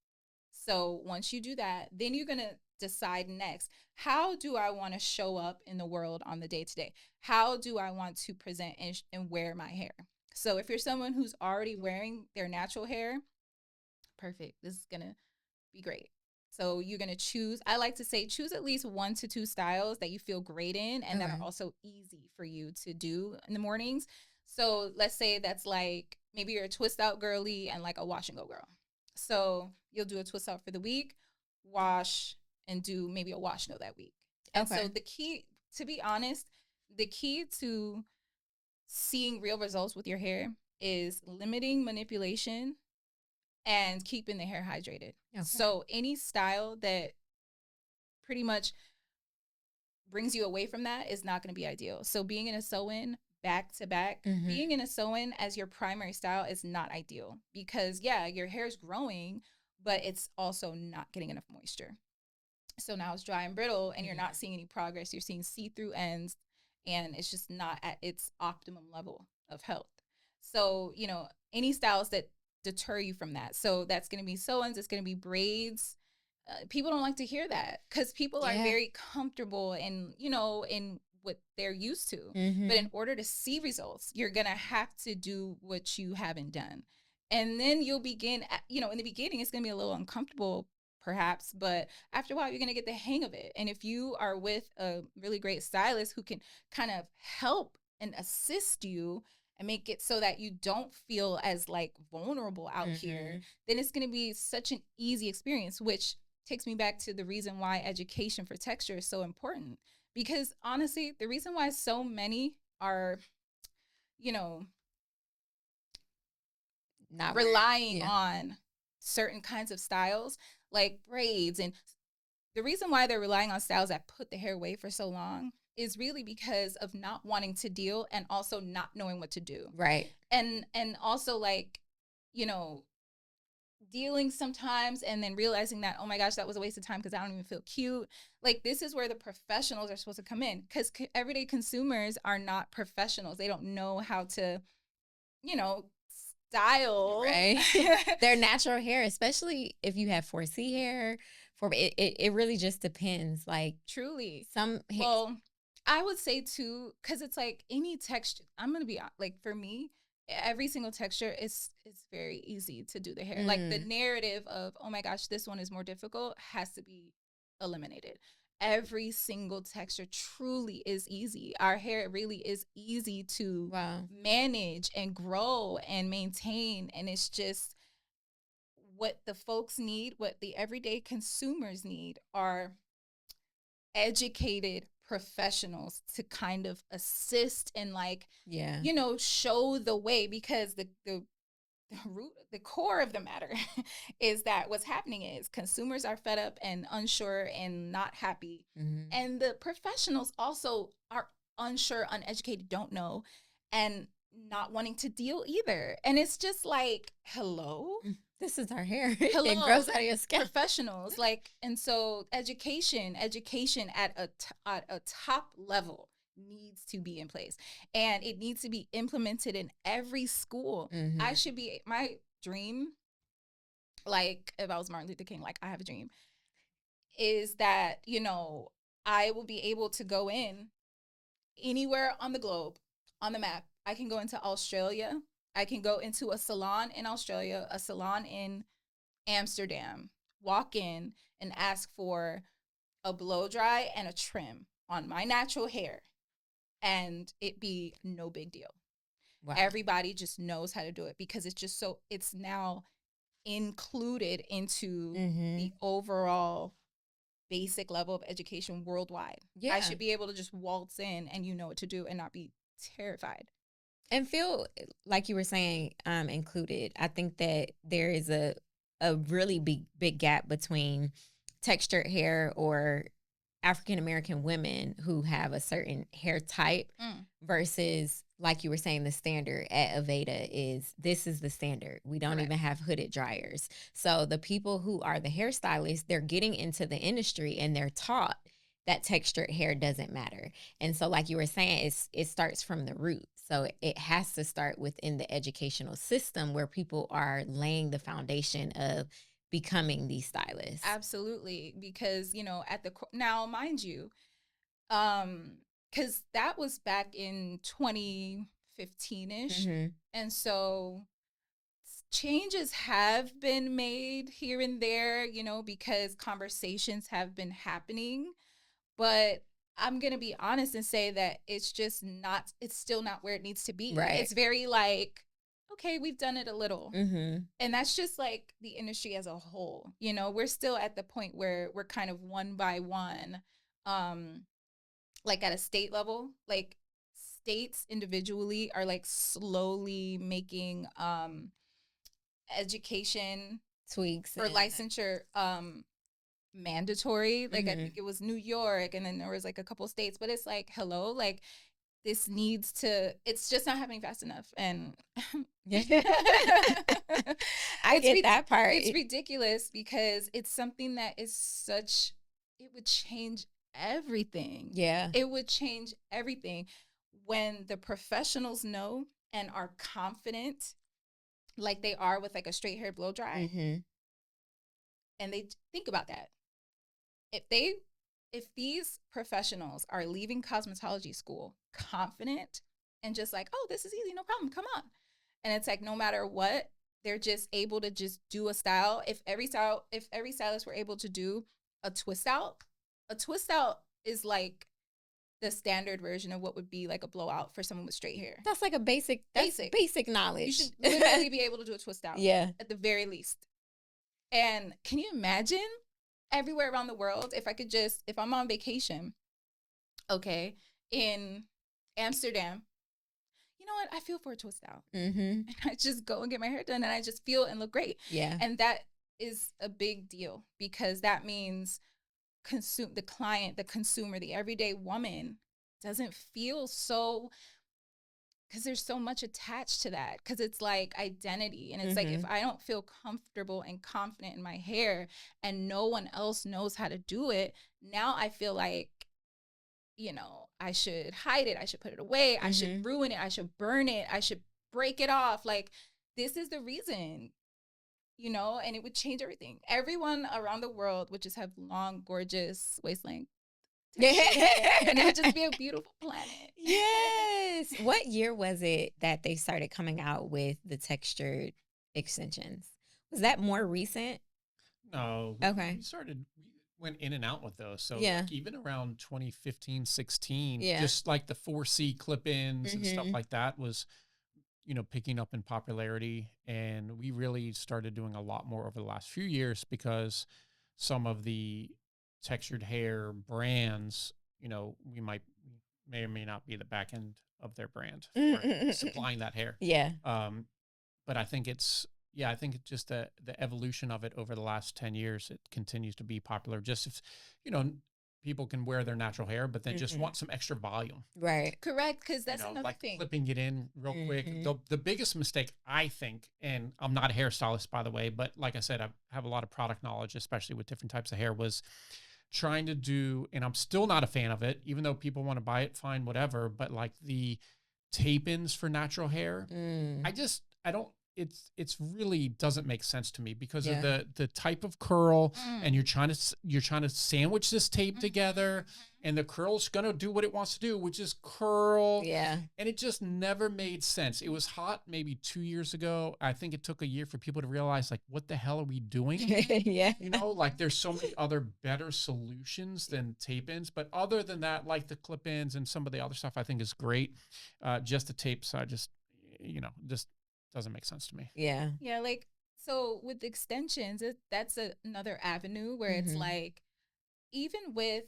So once you do that, then you're going to decide next, how do I want to show up in the world on the day to day? How do I want to present and wear my hair? So if you're someone who's already wearing their natural hair, perfect. This is going to be great. So you're going to choose, I like to say, choose at least 1 to 2 styles that you feel great in and that are also easy for you to do in the mornings. So let's say that's like, maybe you're a twist out girly and like a wash and go girl. So you'll do a twist out for the week, wash, and do maybe a wash no that week. And so the key, to be honest, the key to seeing real results with your hair is limiting manipulation and keeping the hair hydrated. So any style that pretty much brings you away from that is not going to be ideal. So being in a sew-in back to back, being in a sew-in as your primary style is not ideal because, your hair is growing, but it's also not getting enough moisture. So now it's dry and brittle and you're not seeing any progress. You're seeing see-through ends and it's just not at its optimum level of health. So, any styles that deter you from that. So that's going to be sew-ins. It's going to be braids. People don't like to hear that because people are very comfortable in what they're used to. But in order to see results, you're going to have to do what you haven't done. And then you'll begin, in the beginning, it's going to be a little uncomfortable perhaps, but after a while, you're going to get the hang of it. And if you are with a really great stylist who can kind of help and assist you and make it so that you don't feel as like vulnerable out here, then it's going to be such an easy experience, which takes me back to the reason why education for texture is so important. Because honestly, the reason why so many are, not relying on certain kinds of styles like braids, and the reason why they're relying on styles that put the hair away for so long is really because of not wanting to deal and also not knowing what to do. Right. And also like, dealing sometimes and then realizing that, oh my gosh, that was a waste of time because I don't even feel cute. Like this is where the professionals are supposed to come in because everyday consumers are not professionals. They don't know how to, style their natural hair, especially if you have 4C hair. It really just depends. Like truly, well, I would say too, because it's like any texture. I'm gonna be like, for me, every single texture is very easy to do the hair. Like the narrative of, oh my gosh, this one is more difficult has to be eliminated. Every single texture truly is easy. Our hair really is easy to manage and grow and maintain. And it's just what the folks need, what the everyday consumers need are educated professionals to kind of assist and like, show the way, because the root, the core of the matter is that what's happening is consumers are fed up and unsure and not happy. And the professionals also are unsure, uneducated, don't know, and not wanting to deal either. And it's just like, hello? This is our hair. Hello, it grows out of your scalp. Professionals, like, and so education at a top level needs to be in place, and it needs to be implemented in every school. I should be, my dream, like if I was Martin Luther King, like I have a dream, is that, I will be able to go in anywhere on the globe, on the map. I can go into Australia, I can go into a salon in Australia, a salon in Amsterdam, walk in and ask for a blow dry and a trim on my natural hair, and it be no big deal. Wow. Everybody just knows how to do it because it's just so, it's now included into the overall basic level of education worldwide. Yeah. I should be able to just waltz in and you know what to do and not be terrified. And feel, like you were saying, included. I think that there is a really big gap between textured hair or African-American women who have a certain hair type versus, like you were saying, the standard at Aveda this is the standard. We don't even have hooded dryers. So the people who are the hairstylists, they're getting into the industry and they're taught that textured hair doesn't matter. And so, like you were saying, it starts from the root. So it has to start within the educational system where people are laying the foundation of becoming these stylists. Absolutely. Because, now, mind you, because that was back in 2015-ish. And so changes have been made here and there, because conversations have been happening. But I'm going to be honest and say that it's still not where it needs to be. Right. It's very like, okay, we've done it a little. And that's just like the industry as a whole. We're still at the point where we're kind of one by one, like at a state level, like states individually are like slowly making education tweaks or licensure mandatory. Like I think it was New York, and then there was like a couple states, but it's like, hello, like this needs to, it's just not happening fast enough. And I get that part. It's ridiculous because it's something that is it would change everything. Yeah. It would change everything when the professionals know and are confident like they are with like a straight hair blow dry. And they think about that. If these professionals are leaving cosmetology school confident and just like, oh, this is easy, no problem, come on. And it's like, no matter what, they're just able to just do a style. If every stylist were able to do a twist out is like the standard version of what would be like a blowout for someone with straight hair. That's like a basic knowledge. You should literally be able to do a twist out. Yeah. At the very least. And can you imagine everywhere around the world, if I'm on vacation, okay, in Amsterdam, you know what? I feel for a twist out. And I just go and get my hair done and I just feel and look great. Yeah. And that is a big deal because that means the client, the consumer, the everyday woman doesn't feel so, because there's so much attached to that, because it's like identity. And it's like, if I don't feel comfortable and confident in my hair and no one else knows how to do it, now I feel like, I should hide it. I should put it away. I should ruin it. I should burn it. I should break it off. Like, this is the reason, and it would change everything. Everyone around the world would just have long, gorgeous waist length. And it would just be a beautiful planet. Yes. What year was it that they started coming out with the textured extensions? Was that more recent? No. Okay. We went in and out with those. So like even around 2015, 16, just like the 4C clip-ins and stuff like that was, picking up in popularity. And we really started doing a lot more over the last few years because some of the textured hair brands, we may or may not be the back end of their brand for supplying that hair. Yeah. But I think it's just the evolution of it over the last 10 years, it continues to be popular. Just if, people can wear their natural hair, but then just want some extra volume. Right. Correct. Because that's another like thing. Clipping it in real quick. The biggest mistake, I think, and I'm not a hairstylist, by the way, but like I said, I have a lot of product knowledge, especially with different types of hair, was trying to do, and I'm still not a fan of it, even though people want to buy it, fine, whatever, but like the tape-ins for natural hair, I don't it's really doesn't make sense to me because of the type of curl, and you're trying to sandwich this tape together, and the curl's gonna do what it wants to do, which is curl. Yeah. And it just never made sense. It was hot maybe 2 years ago. I think it took a year for people to realize, like, what the hell are we doing? Yeah. You know, like there's so many other better solutions than tape ins. But other than that, like the clip ins and some of the other stuff, I think is great. Just the tape side, just doesn't make sense to me. Yeah. Yeah, like, so with extensions, that's another avenue where it's like, even with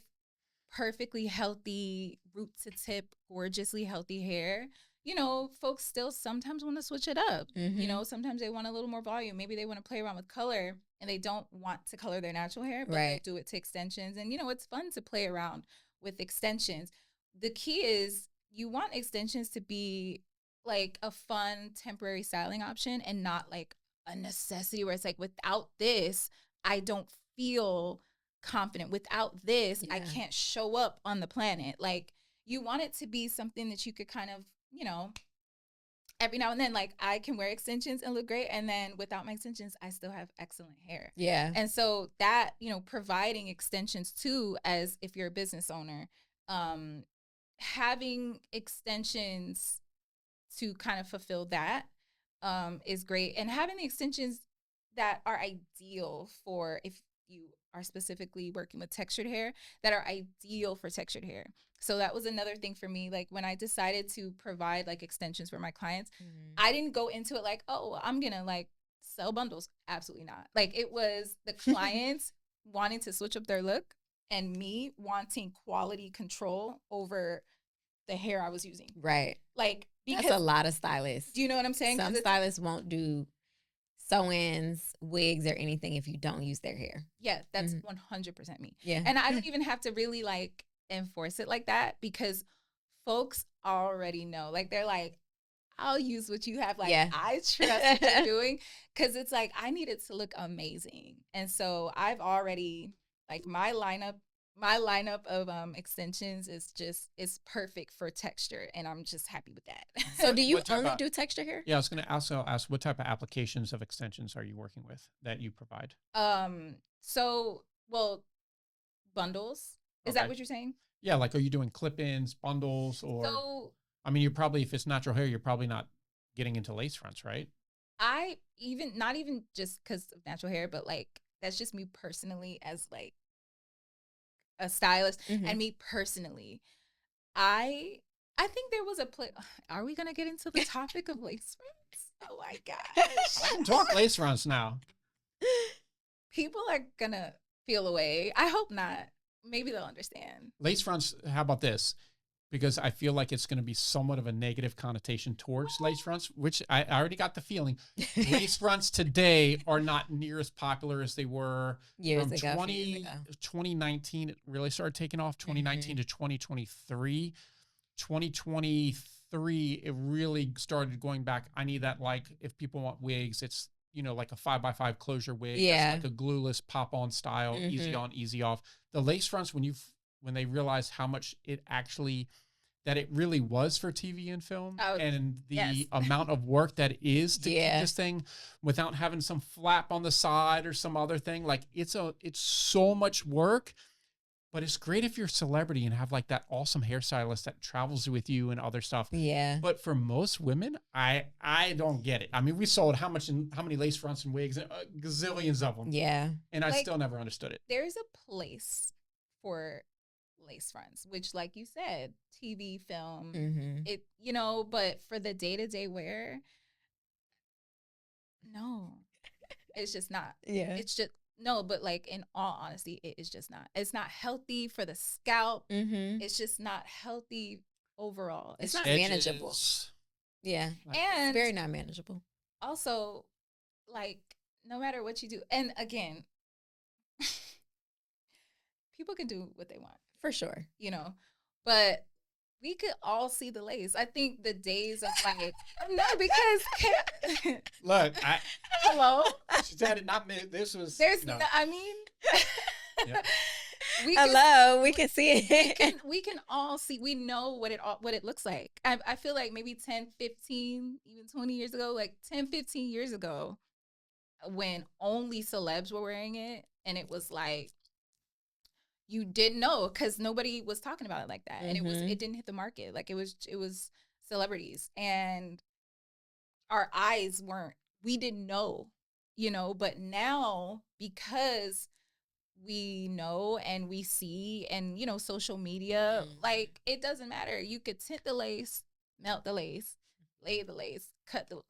perfectly healthy, root to tip, gorgeously healthy hair, you know, folks still sometimes want to switch it up. You know, sometimes they want a little more volume. Maybe they want to play around with color and they don't want to color their natural hair, but they do it to extensions. And, you know, it's fun to play around with extensions. The key is you want extensions to be like a fun temporary styling option and not like a necessity where it's like, without this, I don't feel confident. Without this, I can't show up on the planet. Like, you want it to be something that you could kind of, you know, every now and then, like, I can wear extensions and look great. And then without my extensions, I still have excellent hair. Yeah. And so that, you know, providing extensions too, as if you're a business owner, having extensions to kind of fulfill that is great. And having the extensions that are ideal for, if you are specifically working with textured hair, that are ideal for textured hair. So that was another thing for me. Like, when I decided to provide like extensions for my clients, I didn't go into it like, oh, I'm going to like sell bundles. Absolutely not. Like, it was the clients wanting to switch up their look and me wanting quality control over the hair I was using. Right. Like, because that's a lot of stylists. Do you know what I'm saying? Some stylists won't do sew-ins, wigs, or anything if you don't use their hair. Yeah, that's 100% me. Yeah. And I don't even have to really like enforce it like that, because folks already know. Like, they're like, I'll use what you have. Like, I trust what you're doing, because it's like, I need it to look amazing. And so I've already, like, my lineup of extensions is perfect for texture, and I'm just happy with that. So do you only do texture hair? Yeah, I was going to also ask, what type of applications of extensions are you working with that you provide? Well, bundles. Is that what you're saying? Yeah, like, are you doing clip-ins, bundles, or I mean, you're probably, if it's natural hair, you're probably not getting into lace fronts, right? Not even just because of natural hair, but like, that's just me personally as like a stylist, and me personally, I think there was a are we gonna get into the topic of lace fronts? Oh my gosh, I can talk lace fronts now. People are gonna feel away. I hope not. Maybe they'll understand. Lace fronts, how about this? Because I feel like it's going to be somewhat of a negative connotation towards lace fronts, which I already got the feeling. Lace fronts today are not near as popular as they were years from ago. 2019. It really started taking off, 2019 to 2023. 2023, it really started going back. I need that, like, if people want wigs, it's, you know, like a 5x5 closure wig. Yeah. It's like a glueless pop-on style, easy on, easy off. The lace fronts, when they realized how much that it really was for TV and film, and the amount of work that is to keep this thing without having some flap on the side or some other thing. Like, it's so much work, but it's great if you're a celebrity and have like that awesome hairstylist that travels with you and other stuff. Yeah. But for most women, I don't get it. I mean, we sold how many lace fronts and wigs, gazillions of them. Yeah. And I still never understood it. There's a place for lace fronts, which, like you said, TV, film, it, you know, but for the day-to-day wear, no, it's just not. Yeah. It's just, no, but like, in all honesty, it is just not. It's not healthy for the scalp. It's just not healthy overall. It's not manageable. Yeah. And it's very not manageable. Also, like, no matter what you do, and again, people can do what they want. For sure. You know, but we could all see the lace. I think the days of like, no, because look, hello, she said it, not me. This was, there's no, I mean, Hello, we can see it. We can all see, we know what it looks like. I feel like maybe 10, 15, even 20 years ago, like 10, 15 years ago, when only celebs were wearing it, and it was like, you didn't know because nobody was talking about it like that. And it didn't hit the market. Like it was celebrities, and our eyes weren't, we didn't know, but now, because we know and we see, and social media, like, it doesn't matter. You could tint the lace, melt the lace, lay the lace, cut the,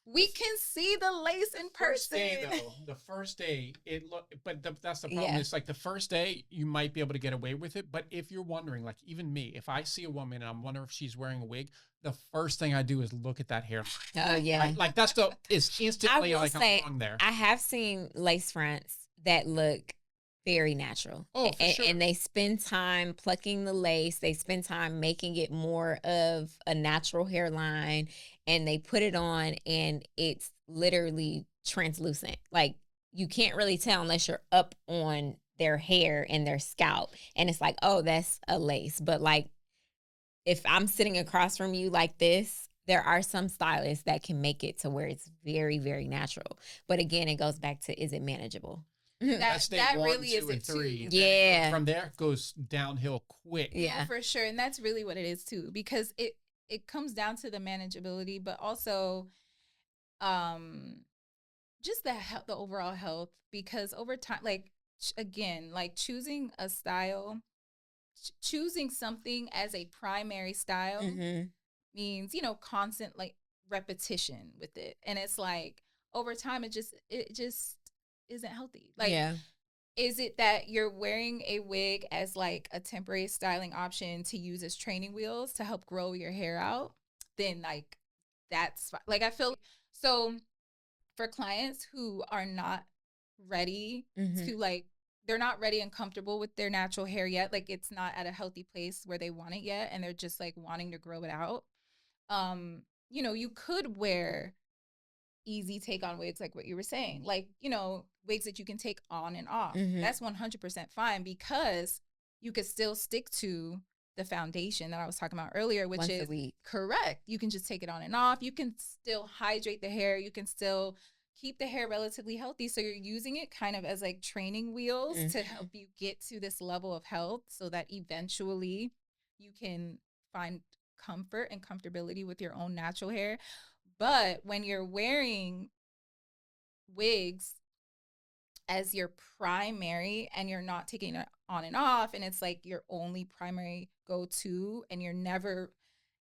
we can see the lace in person. The first day, that's the problem. It's like the first day you might be able to get away with it, but if you're wondering, like even me, if I see a woman and I'm wondering if she's wearing a wig, the first thing I do is look at that hair. Oh yeah, like it's instantly like I'm wrong there. I have seen lace fronts that look very natural. Oh, for sure. And they spend time plucking the lace. They spend time making it more of a natural hairline, and they put it on, and it's literally translucent. Like, you can't really tell unless you're up on their hair and their scalp, and it's like, oh, that's a lace. But like, if I'm sitting across from you like this, there are some stylists that can make it to where it's very, very natural. But again, it goes back to, is it manageable? That's that one, really is and it three. Too. Yeah. From there it goes downhill quick. Yeah, no, for sure. And that's really what it is too, because it comes down to the manageability, but also just the overall health, because over time, like, again, like choosing a style, choosing something as a primary style means, constant, like, repetition with it. And it's like, over time, it just isn't healthy. Like, is it that you're wearing a wig as like a temporary styling option to use as training wheels to help grow your hair out? Then, like, that's like, I feel so, for clients who are not ready to, like, they're not ready and comfortable with their natural hair yet, like, it's not at a healthy place where they want it yet, and they're just like wanting to grow it out. You could wear easy take on wigs, like what you were saying, like, wigs that you can take on and off. That's 100% fine, because you could still stick to the foundation that I was talking about earlier, which is correct. You can just take it on and off. You can still hydrate the hair. You can still keep the hair relatively healthy. So you're using it kind of as like training wheels to help you get to this level of health, so that eventually you can find comfort and comfortability with your own natural hair. But when you're wearing wigs as your primary, and you're not taking it on and off, and it's like your only primary go-to, and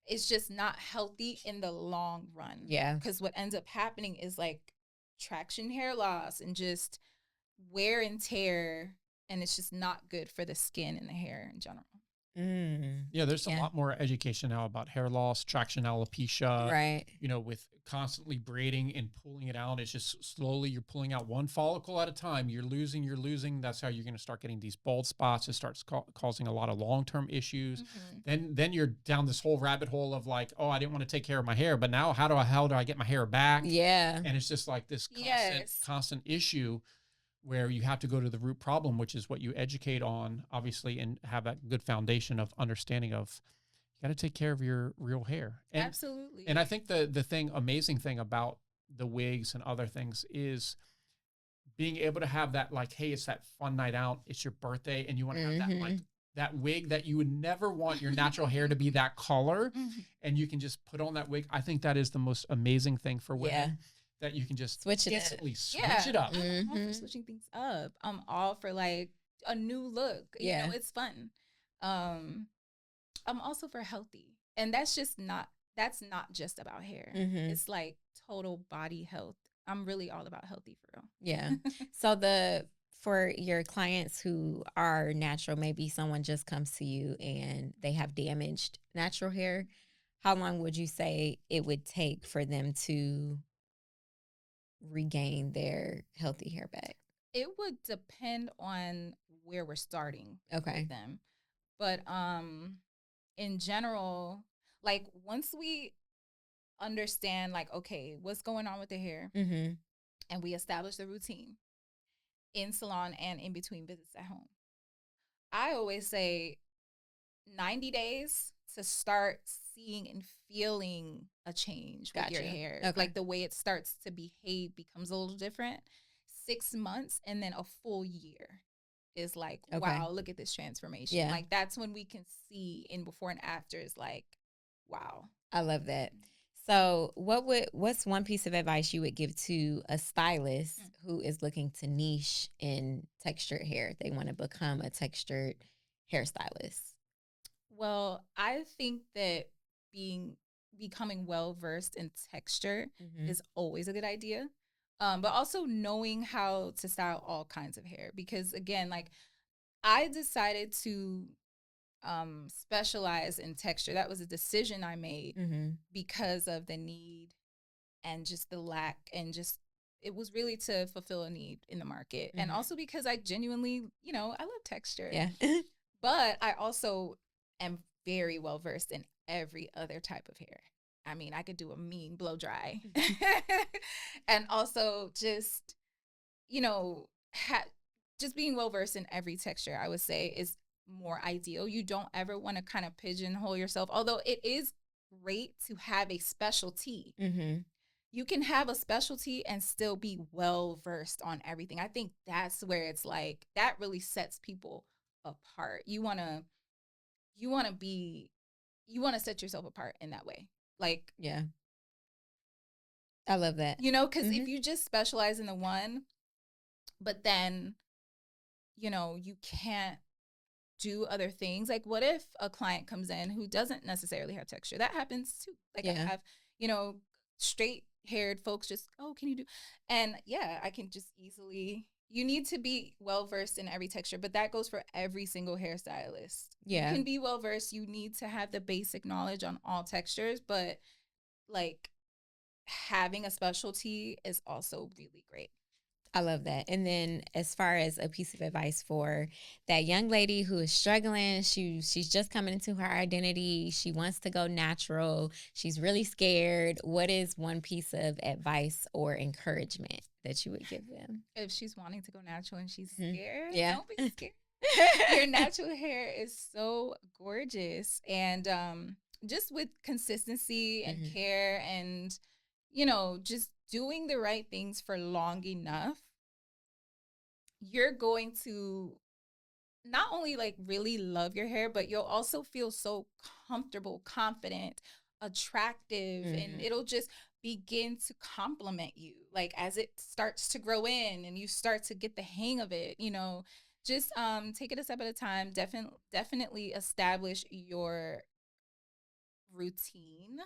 it's just not healthy in the long run. Yeah. Because what ends up happening is like traction hair loss and just wear and tear, and it's just not good for the skin and the hair in general. Yeah, there's a lot more education now about hair loss, traction alopecia, right? With constantly braiding and pulling it out. It's just slowly, you're pulling out one follicle at a time. You're losing. That's how you're going to start getting these bald spots. It starts causing a lot of long-term issues. Then you're down this whole rabbit hole of like, oh, I didn't want to take care of my hair, but now how do I get my hair back? Yeah. And it's just like this constant issue, where you have to go to the root problem, which is what you educate on, obviously, and have that good foundation of understanding of, you got to take care of your real hair. And, absolutely. And I think the amazing thing about the wigs and other things is being able to have that, like, hey, it's that fun night out, it's your birthday, and you want to have that, like, that wig that you would never want your natural hair to be that color, and you can just put on that wig. I think that is the most amazing thing for women. Yeah. That you can just switch it up. I'm all for switching things up. I'm all for like a new look. You know, it's fun. I'm also for healthy, and that's not just about hair. It's like total body health. I'm really all about healthy, for real. Yeah. So for your clients who are natural, maybe someone just comes to you and they have damaged natural hair. How long would you say it would take for them to regain their healthy hair back? It would depend on where we're starting with them. But in general, like, once we understand, like, okay, what's going on with the hair, and we establish the routine in salon and in between visits at home, I always say 90 days to start seeing and feeling a change with your hair. Okay. Like the way it starts to behave becomes a little different. 6 months and then a full year is like, wow, look at this transformation. Yeah. Like that's when we can see in before and after is like, wow. I love that. So what's one piece of advice you would give to a stylist who is looking to niche in textured hair? They want to become a textured hairstylist. Well, I think that becoming well versed in texture is always a good idea. But also knowing how to style all kinds of hair, because again, like I decided to specialize in texture. That was a decision I made because of the need and just the lack, and just it was really to fulfill a need in the market. And also because I genuinely, I love texture. Yeah. But I also am very well versed in every other type of hair. I mean, I could do a mean blow dry. And also just, just being well versed in every texture, I would say, is more ideal. You don't ever want to kind of pigeonhole yourself, although it is great to have a specialty. You can have a specialty and still be well versed on everything. I think that's where it's like, that really sets people apart. You want to set yourself apart in that way. Like, yeah. I love that. Because if you just specialize in the one, but then, you can't do other things. Like, what if a client comes in who doesn't necessarily have texture? That happens too. Like, I have, straight haired folks just, oh, can you do? And yeah, I can just easily, you need to be well versed in every texture, but that goes for every single hairstylist. Yeah. You can be well versed. You need to have the basic knowledge on all textures, but like having a specialty is also really great. I love that. And then as far as a piece of advice for that young lady who is struggling, she's just coming into her identity. She wants to go natural. She's really scared. What is one piece of advice or encouragement that you would give them? If she's wanting to go natural and she's scared, Yeah. don't be scared. Your natural hair is so gorgeous. And just with consistency and care and, just doing the right things for long enough, you're going to not only like really love your hair, but you'll also feel so comfortable, confident, attractive, and it'll just begin to compliment you. Like as it starts to grow in and you start to get the hang of it, just take it a step at a time. Definitely establish your routine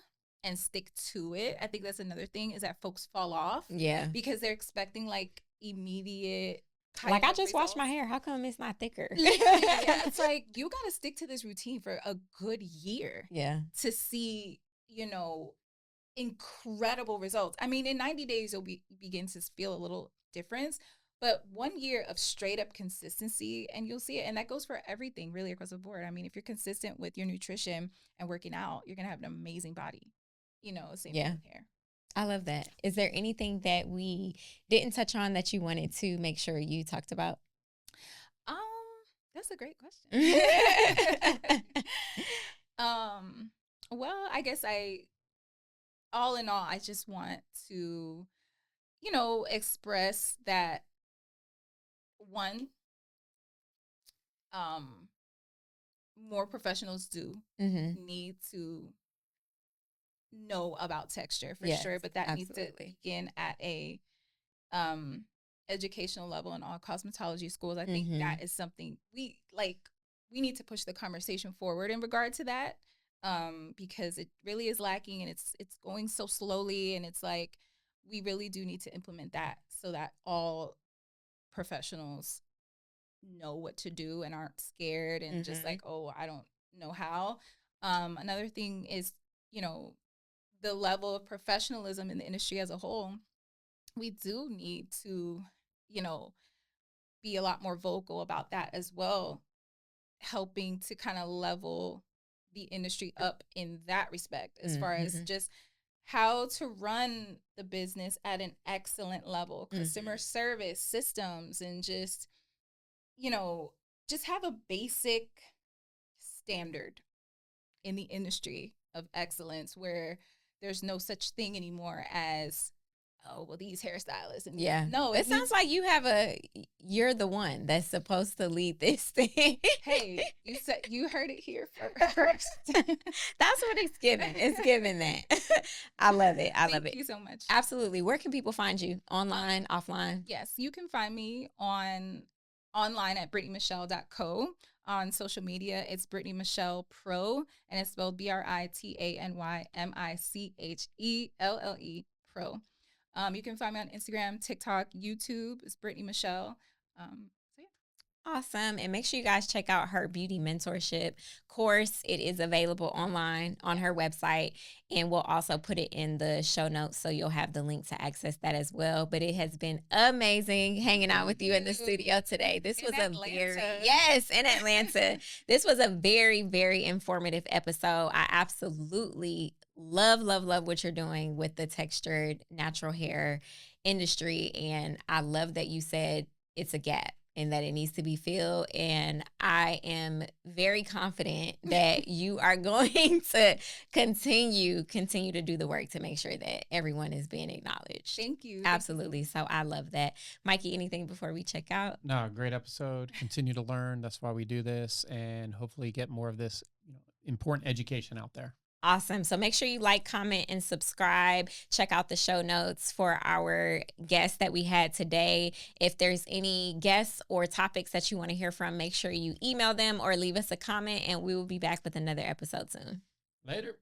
and stick to it. I think that's another thing, is that folks fall off. Yeah. Because they're expecting like immediate like I just washed my hair. How come it's not thicker? Yeah, it's like you got to stick to this routine for a good year. Yeah. To see, incredible results. I mean, in 90 days, you'll begin to feel a little difference, but 1 year of straight up consistency and you'll see it. And that goes for everything really across the board. I mean, if you're consistent with your nutrition and working out, you're going to have an amazing body, same thing with hair. I love that. Is there anything that we didn't touch on that you wanted to make sure you talked about? That's a great question. Well, I guess all in all, I just want to, express that one, more professionals do need to know about texture for sure, but that needs to begin at a educational level in all cosmetology schools. I think that is something we need to push the conversation forward in regard to that, because it really is lacking and it's going so slowly, and it's like we really do need to implement that so that all professionals know what to do and aren't scared and just like, oh, I don't know how. Another thing is, the level of professionalism in the industry as a whole. We do need to, be a lot more vocal about that as well, helping to kind of level the industry up in that respect, as far as just how to run the business at an excellent level, customer service systems, and just, just have a basic standard in the industry of excellence where there's no such thing anymore as, oh, well, these hairstylists. And Yeah. no, it sounds like you're the one that's supposed to lead this thing. Hey, you heard it here first. That's what it's giving. It's giving that. I love it. I love it. Thank you so much. Absolutely. Where can people find you? Online, offline? Yes, you can find me online at britanymichelle.co. On social media, it's Britany Michelle Pro, and it's spelled BritanyMichelle Pro. You can find me on Instagram, TikTok, YouTube. It's Britany Michelle. So yeah. Awesome. And make sure you guys check out her beauty mentorship course. It is available online on her website, and we'll also put it in the show notes so you'll have the link to access that as well. But it has been amazing hanging out with you in the studio today. This was in Atlanta. This was a very, very informative episode. I absolutely love what you're doing with the textured natural hair industry. And I love that you said it's a gap and that it needs to be filled. And I am very confident that you are going to continue to do the work to make sure that everyone is being acknowledged. Thank you. Absolutely. So I love that. Mikey, anything before we check out? No, great episode. Continue to learn. That's why we do this, and hopefully get more of this important education out there. Awesome. So make sure you like, comment, and subscribe. Check out the show notes for our guests that we had today. If there's any guests or topics that you want to hear from, make sure you email them or leave us a comment, and we will be back with another episode soon. Later.